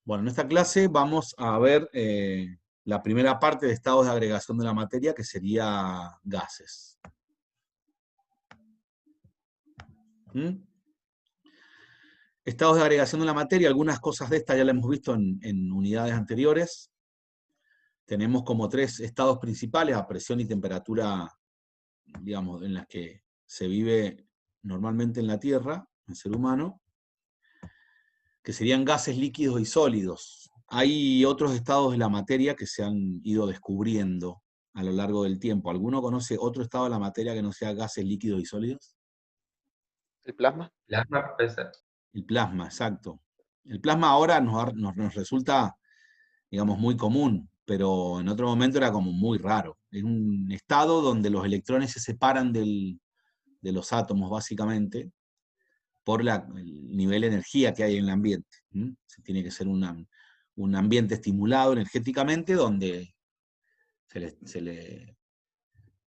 Bueno, en esta clase vamos a ver la primera parte de estados de agregación de la materia, que sería gases. ¿Mm? Estados de agregación de la materia, algunas cosas de estas ya las hemos visto en unidades anteriores. Tenemos como tres estados principales, a presión y temperatura, digamos, en las que se vive normalmente en la Tierra, el ser humano, que serían gases, líquidos y sólidos. Hay otros estados de la materia que se han ido descubriendo a lo largo del tiempo. ¿Alguno conoce otro estado de la materia que no sea gases, líquidos y sólidos? ¿El plasma? Plasma puede ser. El plasma, exacto. El plasma ahora nos resulta, digamos, muy común, pero en otro momento era como muy raro. Es un estado donde los electrones se separan de los átomos, básicamente, por el nivel de energía que hay en el ambiente. Tiene que ser un ambiente estimulado energéticamente donde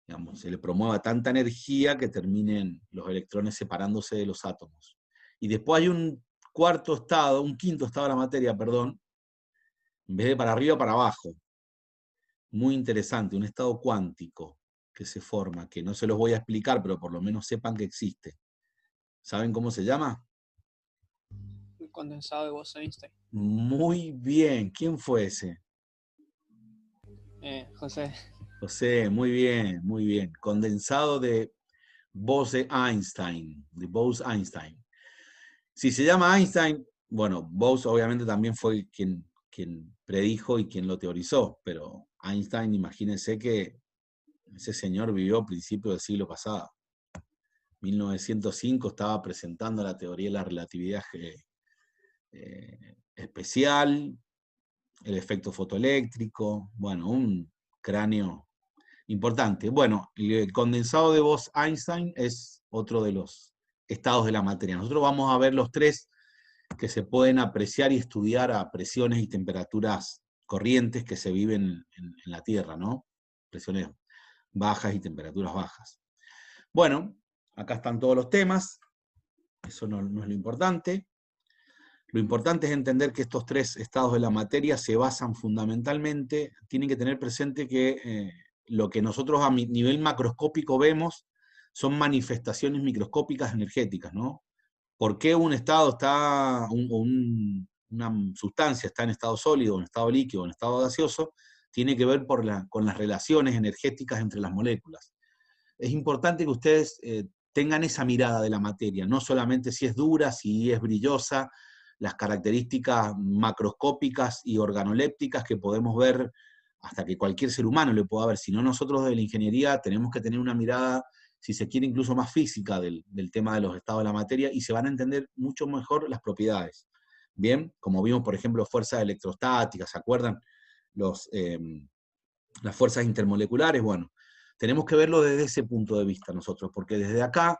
digamos, se le promueva tanta energía que terminen los electrones separándose de los átomos. Y después hay un quinto estado de la materia, perdón, en vez de para arriba, para abajo. Muy interesante, un estado cuántico que se forma, que no se los voy a explicar, pero por lo menos sepan que existe. ¿Saben cómo se llama? El condensado de Bose-Einstein. Muy bien, ¿quién fue ese? José. José, muy bien, muy bien. Condensado de Bose-Einstein, de Bose-Einstein. Si se llama Einstein, bueno, Bose obviamente también fue quien predijo y quien lo teorizó, pero Einstein, imagínense que ese señor vivió a principios del siglo pasado. 1905 estaba presentando la teoría de la relatividad especial, el efecto fotoeléctrico, bueno, un cráneo importante. Bueno, el condensado de Bose-Einstein es otro de los estados de la materia. Nosotros vamos a ver los tres que se pueden apreciar y estudiar a presiones y temperaturas corrientes que se viven en la Tierra, ¿no? Presiones bajas y temperaturas bajas. Bueno, acá están todos los temas, eso no es lo importante. Lo importante es entender que estos tres estados de la materia se basan fundamentalmente, tienen que tener presente que lo que nosotros a nivel macroscópico vemos son manifestaciones microscópicas energéticas, ¿no? ¿Por qué un estado está, una sustancia está en estado sólido, en estado líquido, en estado gaseoso? Tiene que ver con las relaciones energéticas entre las moléculas. Es importante que ustedes tengan esa mirada de la materia, no solamente si es dura, si es brillosa, las características macroscópicas y organolépticas que podemos ver hasta que cualquier ser humano le pueda ver, sino nosotros de la ingeniería tenemos que tener una mirada, si se quiere, incluso más física del tema de los estados de la materia, y se van a entender mucho mejor las propiedades. Bien, como vimos, por ejemplo, fuerzas electrostáticas, ¿se acuerdan? Las fuerzas intermoleculares, bueno, tenemos que verlo desde ese punto de vista nosotros, porque desde acá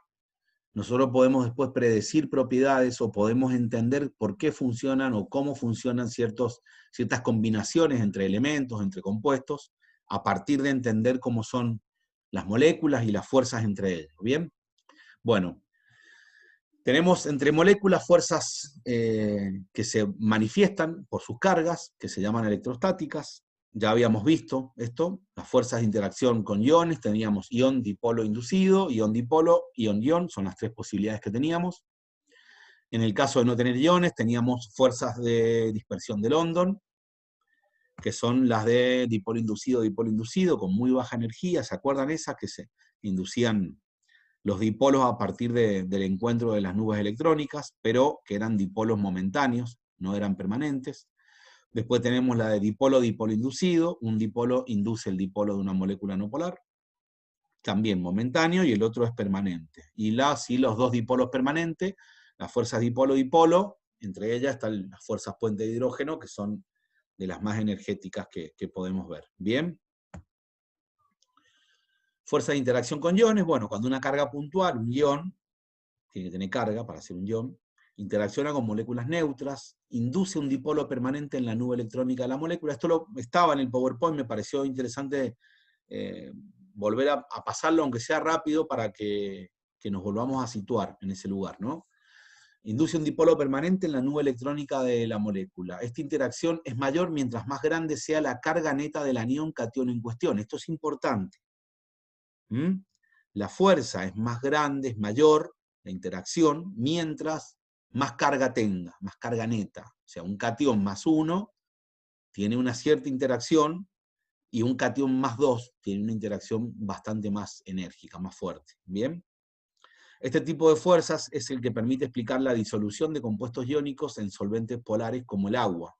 nosotros podemos después predecir propiedades o podemos entender por qué funcionan o cómo funcionan ciertas combinaciones entre elementos, entre compuestos, a partir de entender cómo son las moléculas y las fuerzas entre ellas. ¿Bien? Bueno, tenemos entre moléculas fuerzas que se manifiestan por sus cargas, que se llaman electrostáticas. Ya habíamos visto esto, las fuerzas de interacción con iones, teníamos ion dipolo inducido, ion dipolo, ion-ion, son las tres posibilidades que teníamos. En el caso de no tener iones, teníamos fuerzas de dispersión de London, que son las de dipolo inducido, con muy baja energía. ¿Se acuerdan esas que se inducían los dipolos a partir del encuentro de las nubes electrónicas, pero que eran dipolos momentáneos, no eran permanentes? Después tenemos la de dipolo-dipolo inducido, un dipolo induce el dipolo de una molécula no polar, también momentáneo, y el otro es permanente. Y los dos dipolos permanentes, las fuerzas dipolo-dipolo, entre ellas están las fuerzas puente de hidrógeno, que son de las más energéticas que podemos ver. ¿Bien? Fuerza de interacción con iones, bueno, cuando una carga puntual, un ion, tiene que tener carga para ser un ion, interacciona con moléculas neutras, induce un dipolo permanente en la nube electrónica de la molécula. Esto estaba en el PowerPoint, me pareció interesante volver a pasarlo, aunque sea rápido, para que nos volvamos a situar en ese lugar, ¿no? Induce un dipolo permanente en la nube electrónica de la molécula. Esta interacción es mayor mientras más grande sea la carga neta del anión cation en cuestión. Esto es importante. La fuerza es más grande, es mayor, la interacción, mientras más carga tenga, más carga neta. O sea, un cation más 1 tiene una cierta interacción, y un cation más 2 tiene una interacción bastante más enérgica, más fuerte. ¿Bien? Este tipo de fuerzas es el que permite explicar la disolución de compuestos iónicos en solventes polares como el agua.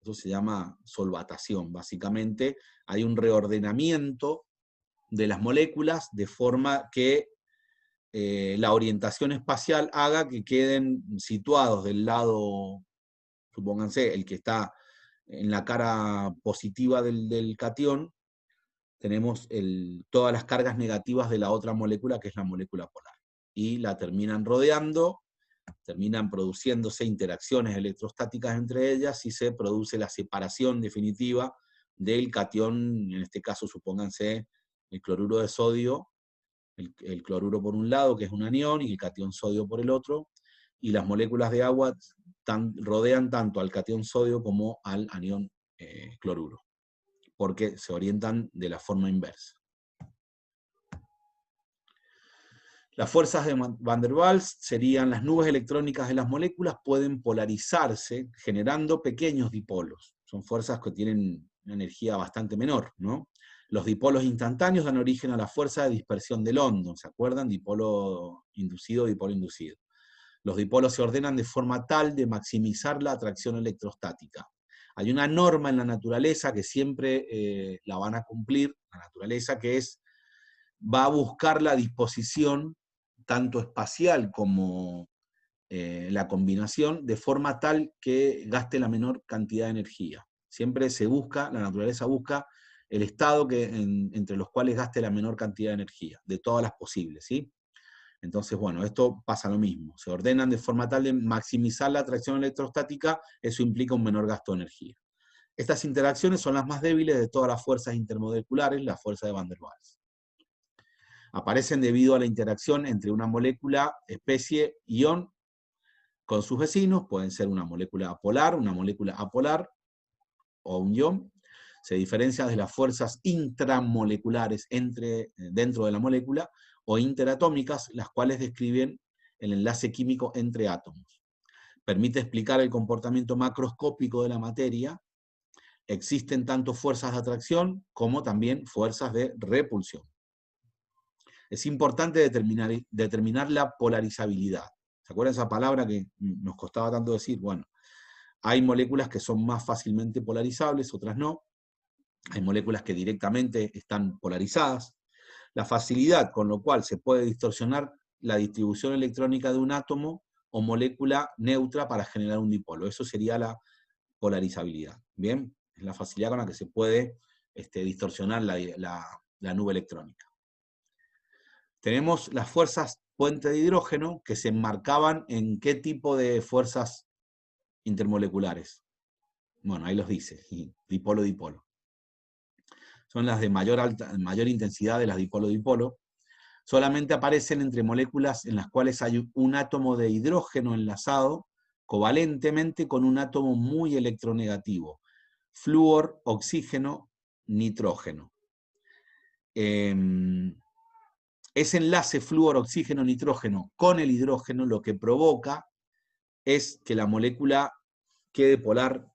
Eso se llama solvatación. Básicamente hay un reordenamiento de las moléculas de forma que la orientación espacial haga que queden situados del lado, supónganse, el que está en la cara positiva del catión, tenemos todas las cargas negativas de la otra molécula, que es la molécula polar. Y la terminan rodeando, terminan produciéndose interacciones electrostáticas entre ellas, y se produce la separación definitiva del catión, en este caso supónganse el cloruro de sodio, el cloruro por un lado, que es un anión, y el catión sodio por el otro, y las moléculas de agua rodean tanto al catión sodio como al anión cloruro, porque se orientan de la forma inversa. Las fuerzas de Van der Waals serían las nubes electrónicas de las moléculas pueden polarizarse generando pequeños dipolos. Son fuerzas que tienen una energía bastante menor, ¿no? Los dipolos instantáneos dan origen a la fuerza de dispersión de London, ¿se acuerdan? Dipolo inducido, dipolo inducido. Los dipolos se ordenan de forma tal de maximizar la atracción electrostática. Hay una norma en la naturaleza que siempre la van a cumplir, la naturaleza, que va a buscar la disposición tanto espacial como la combinación, de forma tal que gaste la menor cantidad de energía. Siempre se busca, la naturaleza busca el estado entre los cuales gaste la menor cantidad de energía, de todas las posibles, ¿sí? Entonces, bueno, esto pasa lo mismo. Se ordenan de forma tal de maximizar la atracción electrostática, eso implica un menor gasto de energía. Estas interacciones son las más débiles de todas las fuerzas intermoleculares, la fuerza de Van der Waals. Aparecen debido a la interacción entre una molécula, especie, ion, con sus vecinos. Pueden ser una molécula polar, una molécula apolar, o un ion. Se diferencia de las fuerzas intramoleculares dentro de la molécula, o interatómicas, las cuales describen el enlace químico entre átomos. Permite explicar el comportamiento macroscópico de la materia. Existen tanto fuerzas de atracción como también fuerzas de repulsión. Es importante determinar la polarizabilidad. ¿Se acuerdan esa palabra que nos costaba tanto decir? Bueno, hay moléculas que son más fácilmente polarizables, otras no. Hay moléculas que directamente están polarizadas. La facilidad con lo cual se puede distorsionar la distribución electrónica de un átomo o molécula neutra para generar un dipolo. Eso sería la polarizabilidad. ¿Bien? Es la facilidad con la que se puede distorsionar la nube electrónica. Tenemos las fuerzas puente de hidrógeno, que se enmarcaban en qué tipo de fuerzas intermoleculares. Bueno, ahí los dice, dipolo-dipolo. Son las de mayor intensidad de las dipolo-dipolo. Solamente aparecen entre moléculas en las cuales hay un átomo de hidrógeno enlazado covalentemente con un átomo muy electronegativo. Flúor, oxígeno, nitrógeno. Ese enlace flúor, oxígeno, nitrógeno con el hidrógeno lo que provoca es que la molécula quede polar,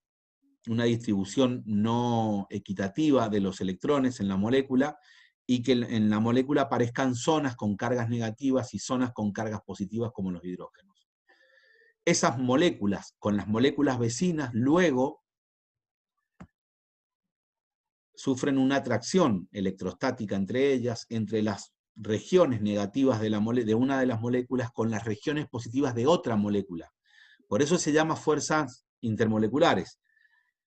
una distribución no equitativa de los electrones en la molécula, y que en la molécula aparezcan zonas con cargas negativas y zonas con cargas positivas como los hidrógenos. Esas moléculas con las moléculas vecinas luego sufren una atracción electrostática entre ellas, entre las regiones negativas de una de las moléculas con las regiones positivas de otra molécula. Por eso se llama fuerzas intermoleculares.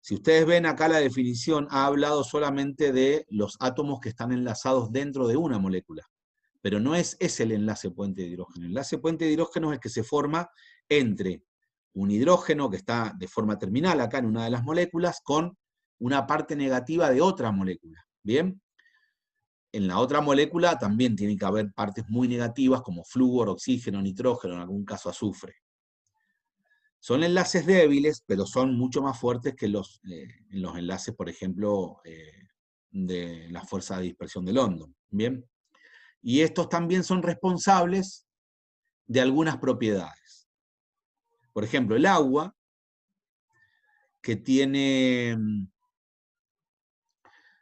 Si ustedes ven acá la definición, ha hablado solamente de los átomos que están enlazados dentro de una molécula, pero no es ese el enlace puente de hidrógeno. El enlace puente de hidrógeno es el que se forma entre un hidrógeno que está de forma terminal acá en una de las moléculas con una parte negativa de otra molécula. ¿Bien? En la otra molécula también tiene que haber partes muy negativas como flúor, oxígeno, nitrógeno, en algún caso azufre. Son enlaces débiles, pero son mucho más fuertes que los enlaces, por ejemplo, de la fuerza de dispersión de London. ¿Bien? Y estos también son responsables de algunas propiedades. Por ejemplo, el agua, que tiene,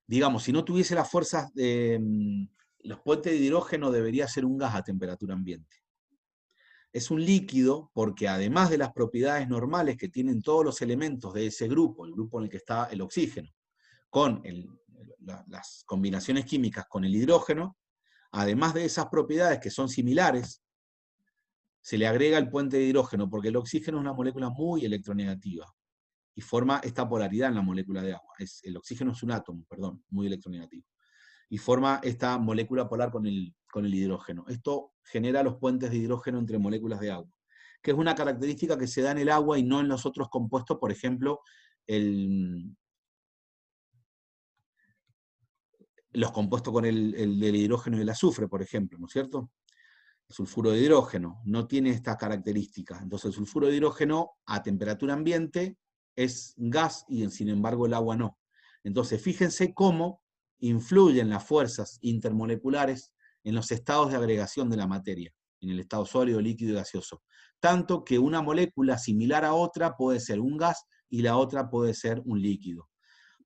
digamos, si no tuviese las fuerzas de los puentes de hidrógeno, debería ser un gas a temperatura ambiente. Es un líquido porque además de las propiedades normales que tienen todos los elementos de ese grupo, el grupo en el que está el oxígeno, con las combinaciones químicas con el hidrógeno, además de esas propiedades que son similares, se le agrega el puente de hidrógeno, porque el oxígeno es una molécula muy electronegativa y forma esta polaridad en la molécula de agua. El oxígeno es un átomo, perdón, muy electronegativo. Y forma esta molécula polar con el hidrógeno. Esto genera los puentes de hidrógeno entre moléculas de agua, que es una característica que se da en el agua y no en los otros compuestos, por ejemplo, los compuestos con el hidrógeno y el azufre, por ejemplo, ¿no es cierto? El sulfuro de hidrógeno no tiene estas características. Entonces el sulfuro de hidrógeno a temperatura ambiente es gas y sin embargo el agua no. Entonces fíjense cómo influyen las fuerzas intermoleculares en los estados de agregación de la materia, en el estado sólido, líquido y gaseoso. Tanto que una molécula similar a otra puede ser un gas y la otra puede ser un líquido.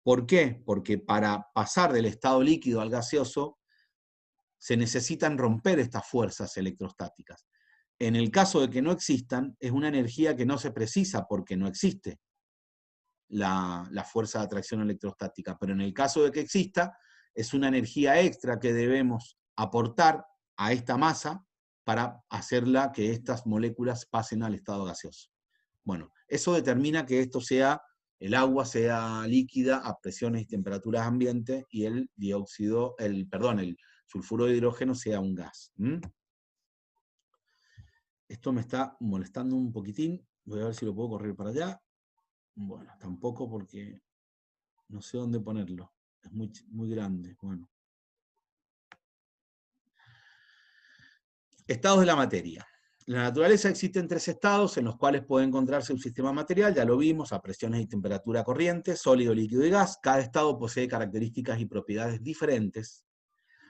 ¿Por qué? Porque para pasar del estado líquido al gaseoso se necesitan romper estas fuerzas electrostáticas. En el caso de que no existan, es una energía que no se precisa porque no existe la fuerza de atracción electrostática, pero en el caso de que exista, es una energía extra que debemos aportar a esta masa para hacerla que estas moléculas pasen al estado gaseoso. Bueno, eso determina que el agua sea líquida a presiones y temperaturas ambientes y el sulfuro de hidrógeno sea un gas. Esto me está molestando un poquitín. Voy a ver si lo puedo correr para allá. Bueno, tampoco porque no sé dónde ponerlo. Es muy, muy grande. Bueno. Estados de la materia. En la naturaleza existen 3 estados en los cuales puede encontrarse un sistema material, ya lo vimos, a presiones y temperatura corriente, sólido, líquido y gas. Cada estado posee características y propiedades diferentes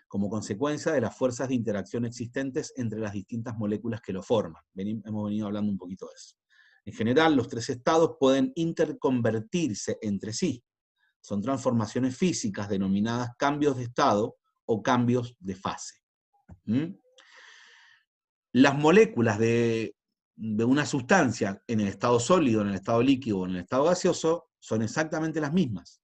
como consecuencia de las fuerzas de interacción existentes entre las distintas moléculas que lo forman. Hemos venido hablando un poquito de eso. En general, los 3 estados pueden interconvertirse entre sí. Son transformaciones físicas denominadas cambios de estado o cambios de fase. Las moléculas de una sustancia en el estado sólido, en el estado líquido o en el estado gaseoso son exactamente las mismas.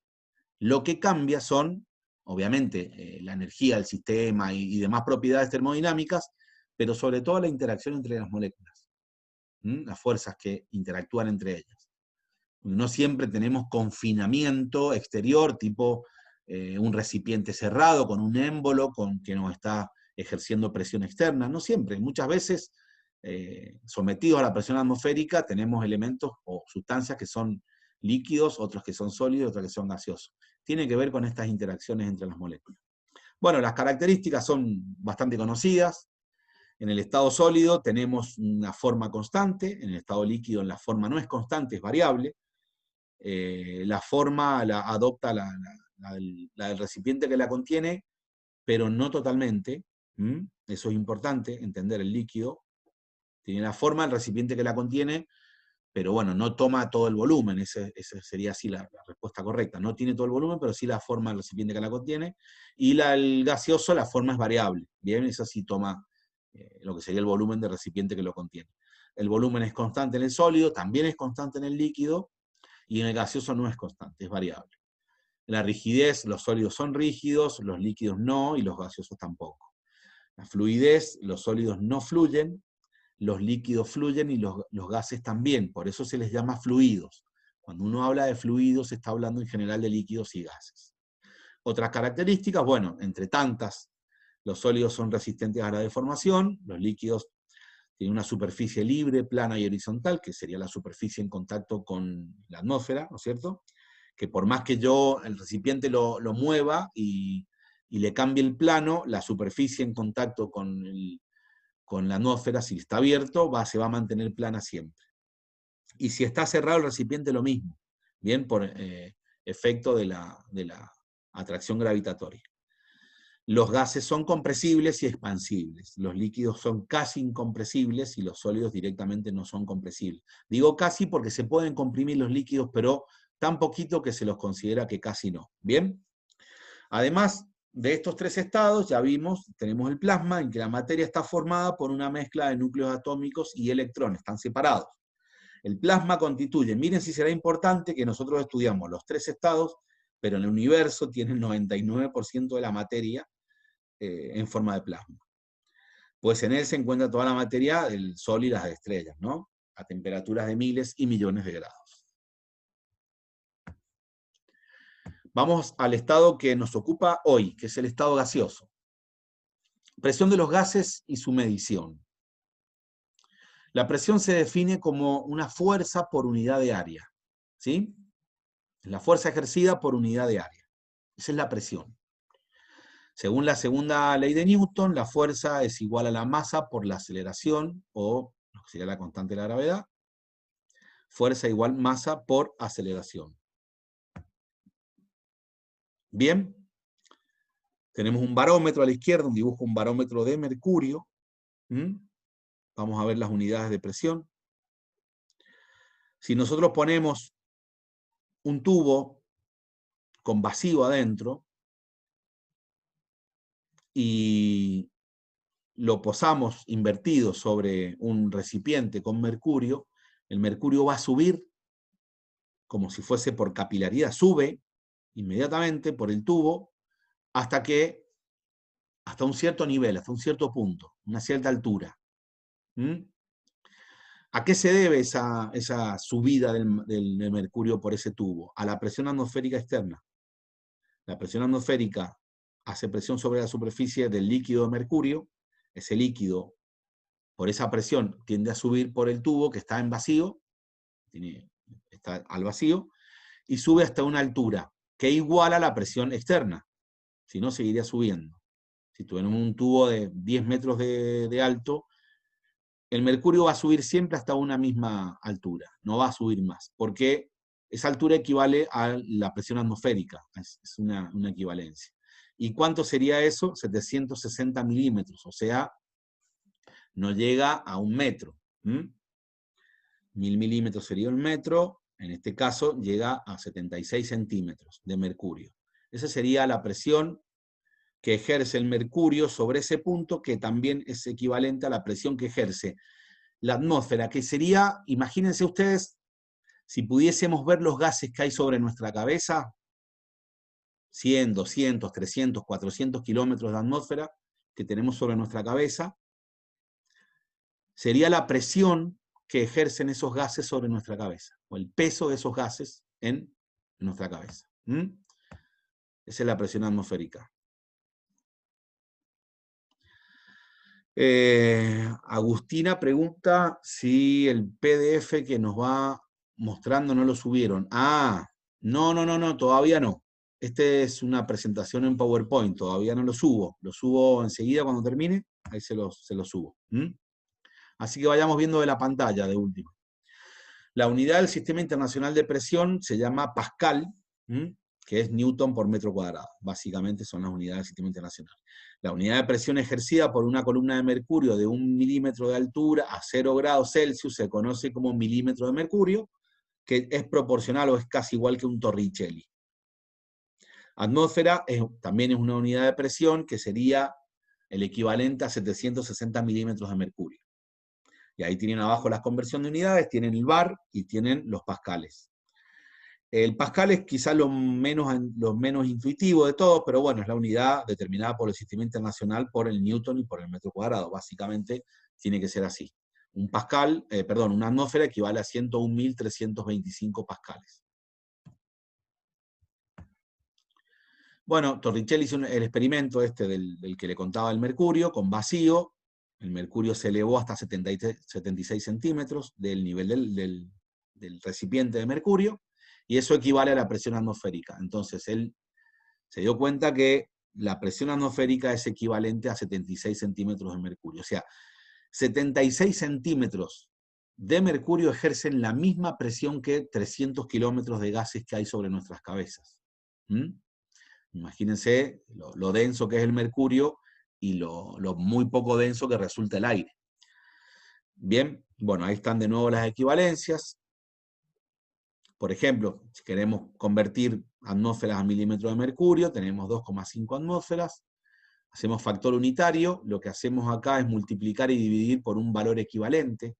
Lo que cambia son, obviamente, la energía del sistema y demás propiedades termodinámicas, pero sobre todo la interacción entre las moléculas, las fuerzas que interactúan entre ellas. No siempre tenemos confinamiento exterior, tipo un recipiente cerrado con un émbolo que nos está ejerciendo presión externa. No siempre, muchas veces sometidos a la presión atmosférica tenemos elementos o sustancias que son líquidos, otros que son sólidos, otros que son gaseosos. Tiene que ver con estas interacciones entre las moléculas. Bueno, las características son bastante conocidas. En el estado sólido tenemos una forma constante, en el estado líquido la forma no es constante, es variable. La forma la adopta la del recipiente que la contiene, pero no totalmente. Eso es importante, entender el líquido. Tiene la forma del recipiente que la contiene, pero bueno, no toma todo el volumen. Esa sería así la respuesta correcta. No tiene todo el volumen, pero sí la forma del recipiente que la contiene. Y el gaseoso, la forma es variable. Bien, esa sí toma lo que sería el volumen del recipiente que lo contiene. El volumen es constante en el sólido, también es constante en el líquido, y en el gaseoso no es constante, es variable. La rigidez, los sólidos son rígidos, los líquidos no, y los gaseosos tampoco. La fluidez, los sólidos no fluyen, los líquidos fluyen y los gases también, por eso se les llama fluidos. Cuando uno habla de fluidos, se está hablando en general de líquidos y gases. Otras características, bueno, entre tantas, los sólidos son resistentes a la deformación, los líquidos tienen una superficie libre, plana y horizontal, que sería la superficie en contacto con la atmósfera, ¿no es cierto? Que por más que el recipiente lo mueva y le cambie el plano, la superficie en contacto con la atmósfera, si está abierto, se va a mantener plana siempre. Y si está cerrado el recipiente, lo mismo. Bien, por efecto de la atracción gravitatoria. Los gases son compresibles y expansibles. Los líquidos son casi incompresibles y los sólidos directamente no son compresibles. Digo casi porque se pueden comprimir los líquidos, pero tan poquito que se los considera que casi no. ¿Bien? Además de estos tres estados, ya vimos, tenemos el plasma, en que la materia está formada por una mezcla de núcleos atómicos y electrones, están separados. El plasma constituye, miren si será importante que nosotros estudiamos los tres estados, pero en el universo tiene el 99% de la materia en forma de plasma. Pues en él se encuentra toda la materia del Sol y las estrellas, ¿no? A temperaturas de miles y millones de grados. Vamos al estado que nos ocupa hoy, que es el estado gaseoso. Presión de los gases y su medición. La presión se define como una fuerza por unidad de área, ¿sí? La fuerza ejercida por unidad de área. Esa es la presión. Según la segunda ley de Newton, la fuerza es igual a la masa por la aceleración, o lo que sería la constante de la gravedad. Fuerza igual masa por aceleración. Bien. Tenemos un barómetro a la izquierda, un dibujo, un barómetro de mercurio. Vamos a ver las unidades de presión. Si nosotros ponemos un tubo con vacío adentro, y lo posamos invertido sobre un recipiente con mercurio, el mercurio va a subir como si fuese por capilaridad, sube inmediatamente por el tubo hasta un cierto nivel, hasta un cierto punto, una cierta altura. ¿A qué se debe esa subida del mercurio por ese tubo? A la presión atmosférica externa. La presión atmosférica hace presión sobre la superficie del líquido de mercurio. Ese líquido, por esa presión, tiende a subir por el tubo que está en vacío, está al vacío, y sube hasta una altura que iguala la presión externa. Si no, seguiría subiendo. Si tuviéramos un tubo de 10 metros de alto, el mercurio va a subir siempre hasta una misma altura, no va a subir más, porque esa altura equivale a la presión atmosférica, es una equivalencia. ¿Y cuánto sería eso? 760 milímetros, o sea, no llega a 1 metro. 1000 milímetros sería 1 metro, en este caso llega a 76 centímetros de mercurio. Esa sería la presión que ejerce el mercurio sobre ese punto, que también es equivalente a la presión que ejerce la atmósfera, que sería, imagínense ustedes, si pudiésemos ver los gases que hay sobre nuestra cabeza, 100, 200, 300, 400 kilómetros de atmósfera que tenemos sobre nuestra cabeza, sería la presión que ejercen esos gases sobre nuestra cabeza, o el peso de esos gases en nuestra cabeza. Esa es la presión atmosférica. Agustina pregunta si el PDF que nos va mostrando no lo subieron. No, todavía no. Esta es una presentación en PowerPoint, todavía no lo subo. Lo subo enseguida cuando termine, ahí se lo subo. Así que vayamos viendo de la pantalla de último. La unidad del Sistema Internacional de Presión se llama Pascal, que es Newton por metro cuadrado. Básicamente son las unidades del Sistema Internacional. La unidad de presión ejercida por una columna de mercurio de 1 milímetro de altura a 0 grados Celsius se conoce como milímetro de mercurio, que es proporcional o es casi igual que un Torricelli. Atmósfera también es una unidad de presión que sería el equivalente a 760 milímetros de mercurio. Y ahí tienen abajo las conversiones de unidades, tienen el bar y tienen los pascales. El pascal es quizás lo menos intuitivo de todos, pero bueno, es la unidad determinada por el Sistema Internacional, por el Newton y por el metro cuadrado. Básicamente tiene que ser así. Una atmósfera equivale a 101.325 pascales. Bueno, Torricelli hizo el experimento del que le contaba el mercurio, con vacío. El mercurio se elevó hasta 76 centímetros del nivel del recipiente de mercurio, y eso equivale a la presión atmosférica. Entonces él se dio cuenta que la presión atmosférica es equivalente a 76 centímetros de mercurio. O sea, 76 centímetros de mercurio ejercen la misma presión que 300 kilómetros de gases que hay sobre nuestras cabezas. Imagínense lo denso que es el mercurio y lo muy poco denso que resulta el aire. Bien, bueno, ahí están de nuevo las equivalencias. Por ejemplo, si queremos convertir atmósferas a milímetros de mercurio, tenemos 2,5 atmósferas. Hacemos factor unitario, lo que hacemos acá es multiplicar y dividir por un valor equivalente.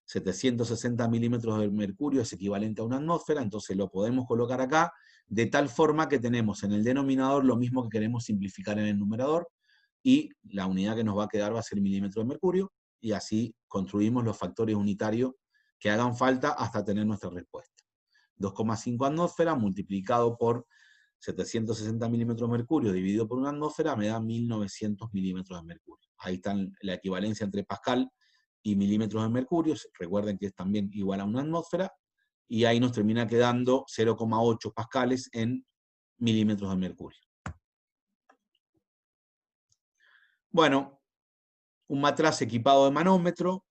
760 milímetros de mercurio es equivalente a una atmósfera, entonces lo podemos colocar acá, de tal forma que tenemos en el denominador lo mismo que queremos simplificar en el numerador, y la unidad que nos va a quedar va a ser milímetro de mercurio, y así construimos los factores unitarios que hagan falta hasta tener nuestra respuesta. 2,5 atmósferas multiplicado por 760 milímetros de mercurio dividido por una atmósfera me da 1900 milímetros de mercurio. Ahí está la equivalencia entre pascal y milímetros de mercurio. Recuerden que es también igual a una atmósfera. Y ahí nos termina quedando 0,8 pascales en milímetros de mercurio. Bueno, un matraz equipado de manómetro.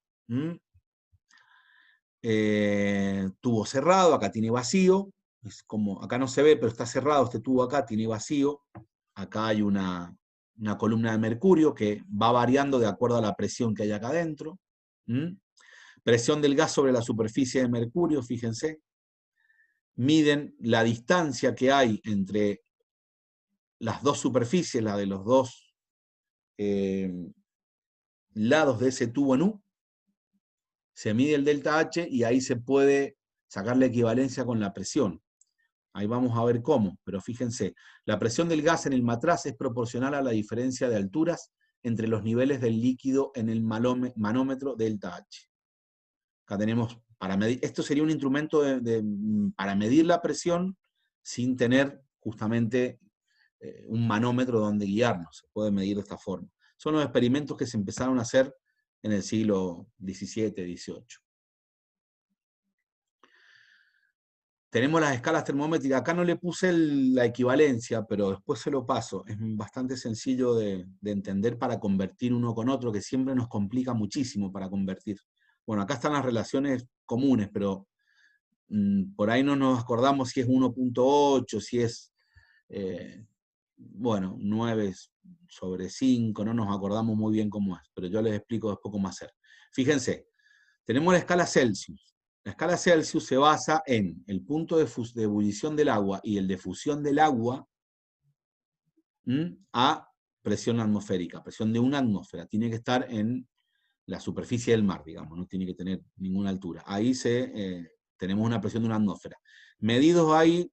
Tubo cerrado, acá tiene vacío. Es como, acá no se ve, pero está cerrado este tubo acá, tiene vacío. Acá hay una columna de mercurio que va variando de acuerdo a la presión que hay acá adentro. Presión del gas sobre la superficie de mercurio, fíjense. Miden la distancia que hay entre las dos superficies, la de los dos lados de ese tubo en U. Se mide el delta H y ahí se puede sacar la equivalencia con la presión. Ahí vamos a ver cómo, pero fíjense, la presión del gas en el matraz es proporcional a la diferencia de alturas entre los niveles del líquido en el manómetro delta H. Acá tenemos, para medir, esto sería un instrumento para medir la presión sin tener justamente un manómetro donde guiarnos, se puede medir de esta forma. Son los experimentos que se empezaron a hacer en el siglo XVII, XVIII. Tenemos las escalas termométricas. Acá no le puse la equivalencia, pero después se lo paso. Es bastante sencillo de entender para convertir uno con otro, que siempre nos complica muchísimo para convertir. Bueno, acá están las relaciones comunes, pero por ahí no nos acordamos si es 1.8, si es, bueno, 9/5, no nos acordamos muy bien cómo es, pero yo les explico después cómo hacer. Fíjense, tenemos la escala Celsius. La escala Celsius se basa en el punto de ebullición del agua y el de fusión del agua a presión atmosférica, presión de una atmósfera. Tiene que estar en la superficie del mar, digamos, no tiene que tener ninguna altura. Ahí tenemos una presión de una atmósfera. Medidos ahí,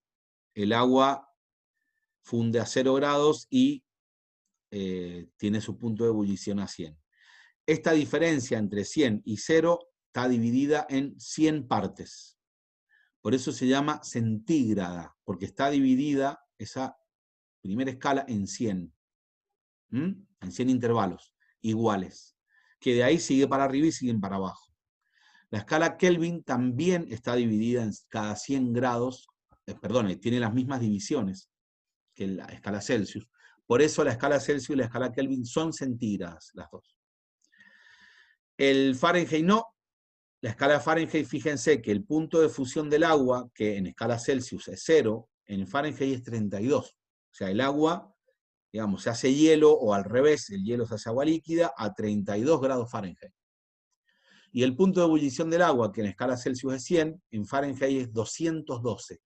el agua funde a 0 grados y tiene su punto de ebullición a 100. Esta diferencia entre 100 y 0 está dividida en 100 partes. Por eso se llama centígrada, porque está dividida esa primera escala en 100. En 100 intervalos iguales, que de ahí sigue para arriba y siguen para abajo. La escala Kelvin también está dividida en cada 100 grados, tiene las mismas divisiones que la escala Celsius. Por eso la escala Celsius y la escala Kelvin son centígradas, las dos. El Fahrenheit no. La escala Fahrenheit, fíjense que el punto de fusión del agua, que en escala Celsius es 0, en Fahrenheit es 32. O sea, el agua, digamos, se hace hielo, o al revés, el hielo se hace agua líquida a 32 grados Fahrenheit. Y el punto de ebullición del agua, que en escala Celsius es 100, en Fahrenheit es 212.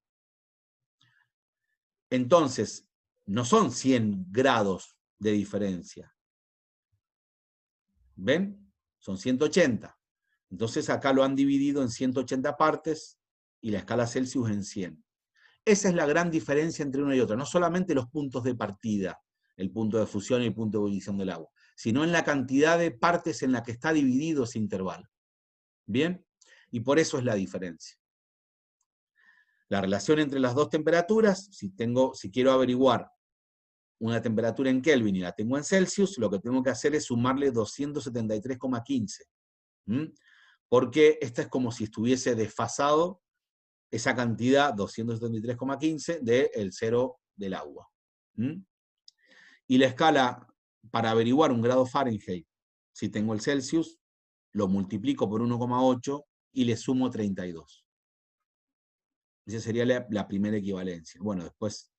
Entonces, no son 100 grados de diferencia. ¿Ven? Son 180. Entonces acá lo han dividido en 180 partes y la escala Celsius en 100. Esa es la gran diferencia entre una y otra. No solamente los puntos de partida, el punto de fusión y el punto de ebullición del agua, sino en la cantidad de partes en la que está dividido ese intervalo. ¿Bien? Y por eso es la diferencia. La relación entre las dos temperaturas, si quiero averiguar una temperatura en Kelvin y la tengo en Celsius, lo que tengo que hacer es sumarle 273,15. Porque esta es como si estuviese desfasado esa cantidad, 273,15, del cero del agua. Y la escala, para averiguar un grado Fahrenheit, si tengo el Celsius, lo multiplico por 1,8 y le sumo 32. Esa sería la primera equivalencia. Bueno, después,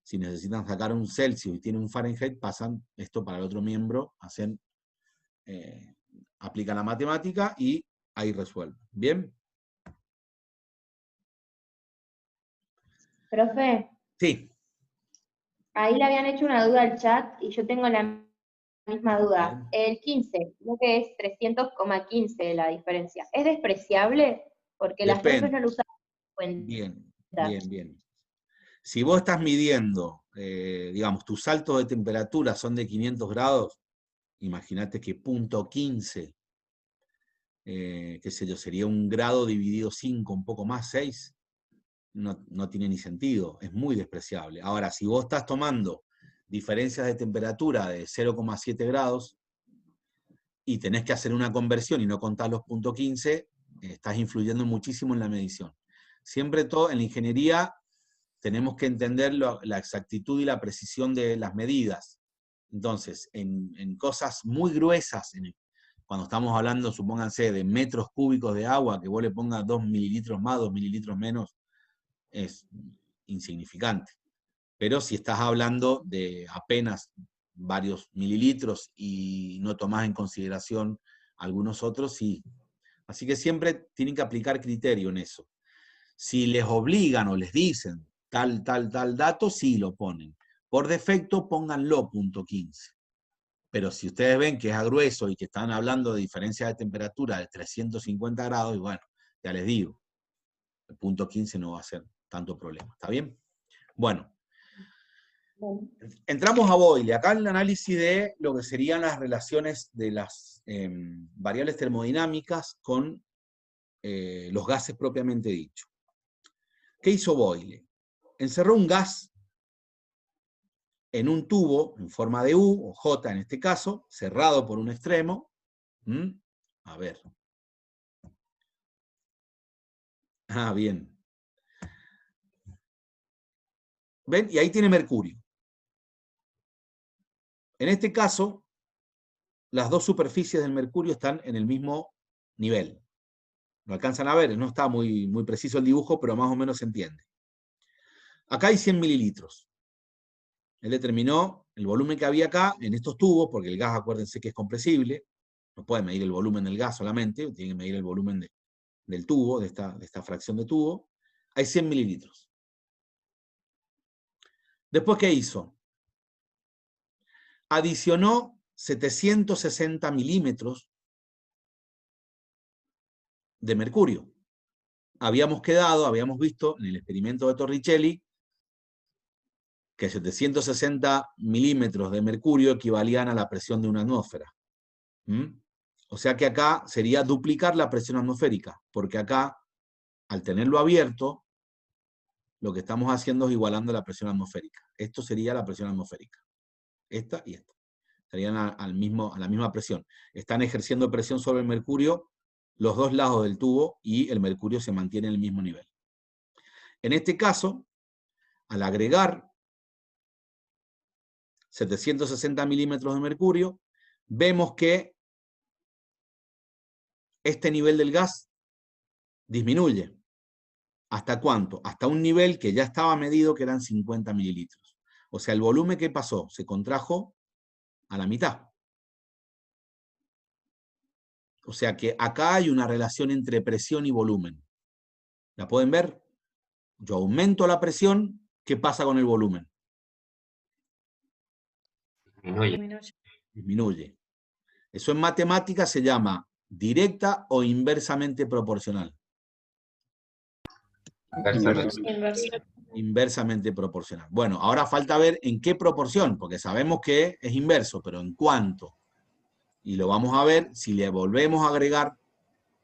si necesitan sacar un Celsius y tienen un Fahrenheit, pasan esto para el otro miembro, aplican la matemática y ahí resuelven. ¿Bien? Profe, Sí. ahí le habían hecho una duda al chat y yo tengo la misma duda. Bien. El 15, lo que es 300,15 la diferencia. ¿Es despreciable? Porque las profes no Depende. lo usan en cuenta. Bien. Si vos estás midiendo, digamos, tus saltos de temperatura son de 500 grados, imagínate que punto 15, qué sé yo, sería un grado dividido 5, un poco más, 6, no tiene ni sentido, es muy despreciable. Ahora, si vos estás tomando diferencias de temperatura de 0,7 grados y tenés que hacer una conversión y no contar los punto 15, estás influyendo muchísimo en la medición. Siempre todo en la ingeniería tenemos que entender la exactitud y la precisión de las medidas. Entonces, en cosas muy gruesas, cuando estamos hablando, supónganse, de metros cúbicos de agua, que vos le pongas 2 mililitros más, 2 mililitros menos, es insignificante. Pero si estás hablando de apenas varios mililitros y no tomás en consideración algunos otros, sí. Así que siempre tienen que aplicar criterio en eso. Si les obligan o les dicen tal dato, sí lo ponen. Por defecto, pónganlo punto 15. Pero si ustedes ven que es a grueso y que están hablando de diferencia de temperatura de 350 grados, y bueno, ya les digo, el punto 15 no va a ser tanto problema. ¿Está bien? Bueno, entramos a Boyle. Acá en el análisis de lo que serían las relaciones de las variables termodinámicas con los gases propiamente dicho. ¿Qué hizo Boyle? Encerró un gas en un tubo en forma de U, o J en este caso, cerrado por un extremo. A ver. Ah, bien. ¿Ven? Y ahí tiene mercurio. En este caso, las dos superficies del mercurio están en el mismo nivel. Lo alcanzan a ver, no está muy preciso el dibujo, pero más o menos se entiende. Acá hay 100 mililitros. Él determinó el volumen que había acá en estos tubos, porque el gas, acuérdense que es compresible, no puede medir el volumen del gas solamente, tiene que medir el volumen del tubo, de esta fracción de tubo. Hay 100 mililitros. Después, ¿qué hizo? Adicionó 760 milímetros de mercurio. Habíamos visto en el experimento de Torricelli que 760 milímetros de mercurio equivalían a la presión de una atmósfera. O sea que acá sería duplicar la presión atmosférica, porque acá, al tenerlo abierto, lo que estamos haciendo es igualando la presión atmosférica. Esto sería la presión atmosférica. Esta y esta. Estarían a la misma presión. Están ejerciendo presión sobre el mercurio los dos lados del tubo y el mercurio se mantiene en el mismo nivel. En este caso, al agregar 760 milímetros de mercurio, vemos que este nivel del gas disminuye. ¿Hasta cuánto? Hasta un nivel que ya estaba medido, que eran 50 mililitros. O sea, el volumen que pasó se contrajo a la mitad. O sea que acá hay una relación entre presión y volumen. ¿La pueden ver? Yo aumento la presión, ¿qué pasa con el volumen? Disminuye. Eso en matemáticas se llama directa o inversamente proporcional. Inversamente proporcional. Bueno, ahora falta ver en qué proporción, porque sabemos que es inverso, pero en cuánto. Y lo vamos a ver si le volvemos a agregar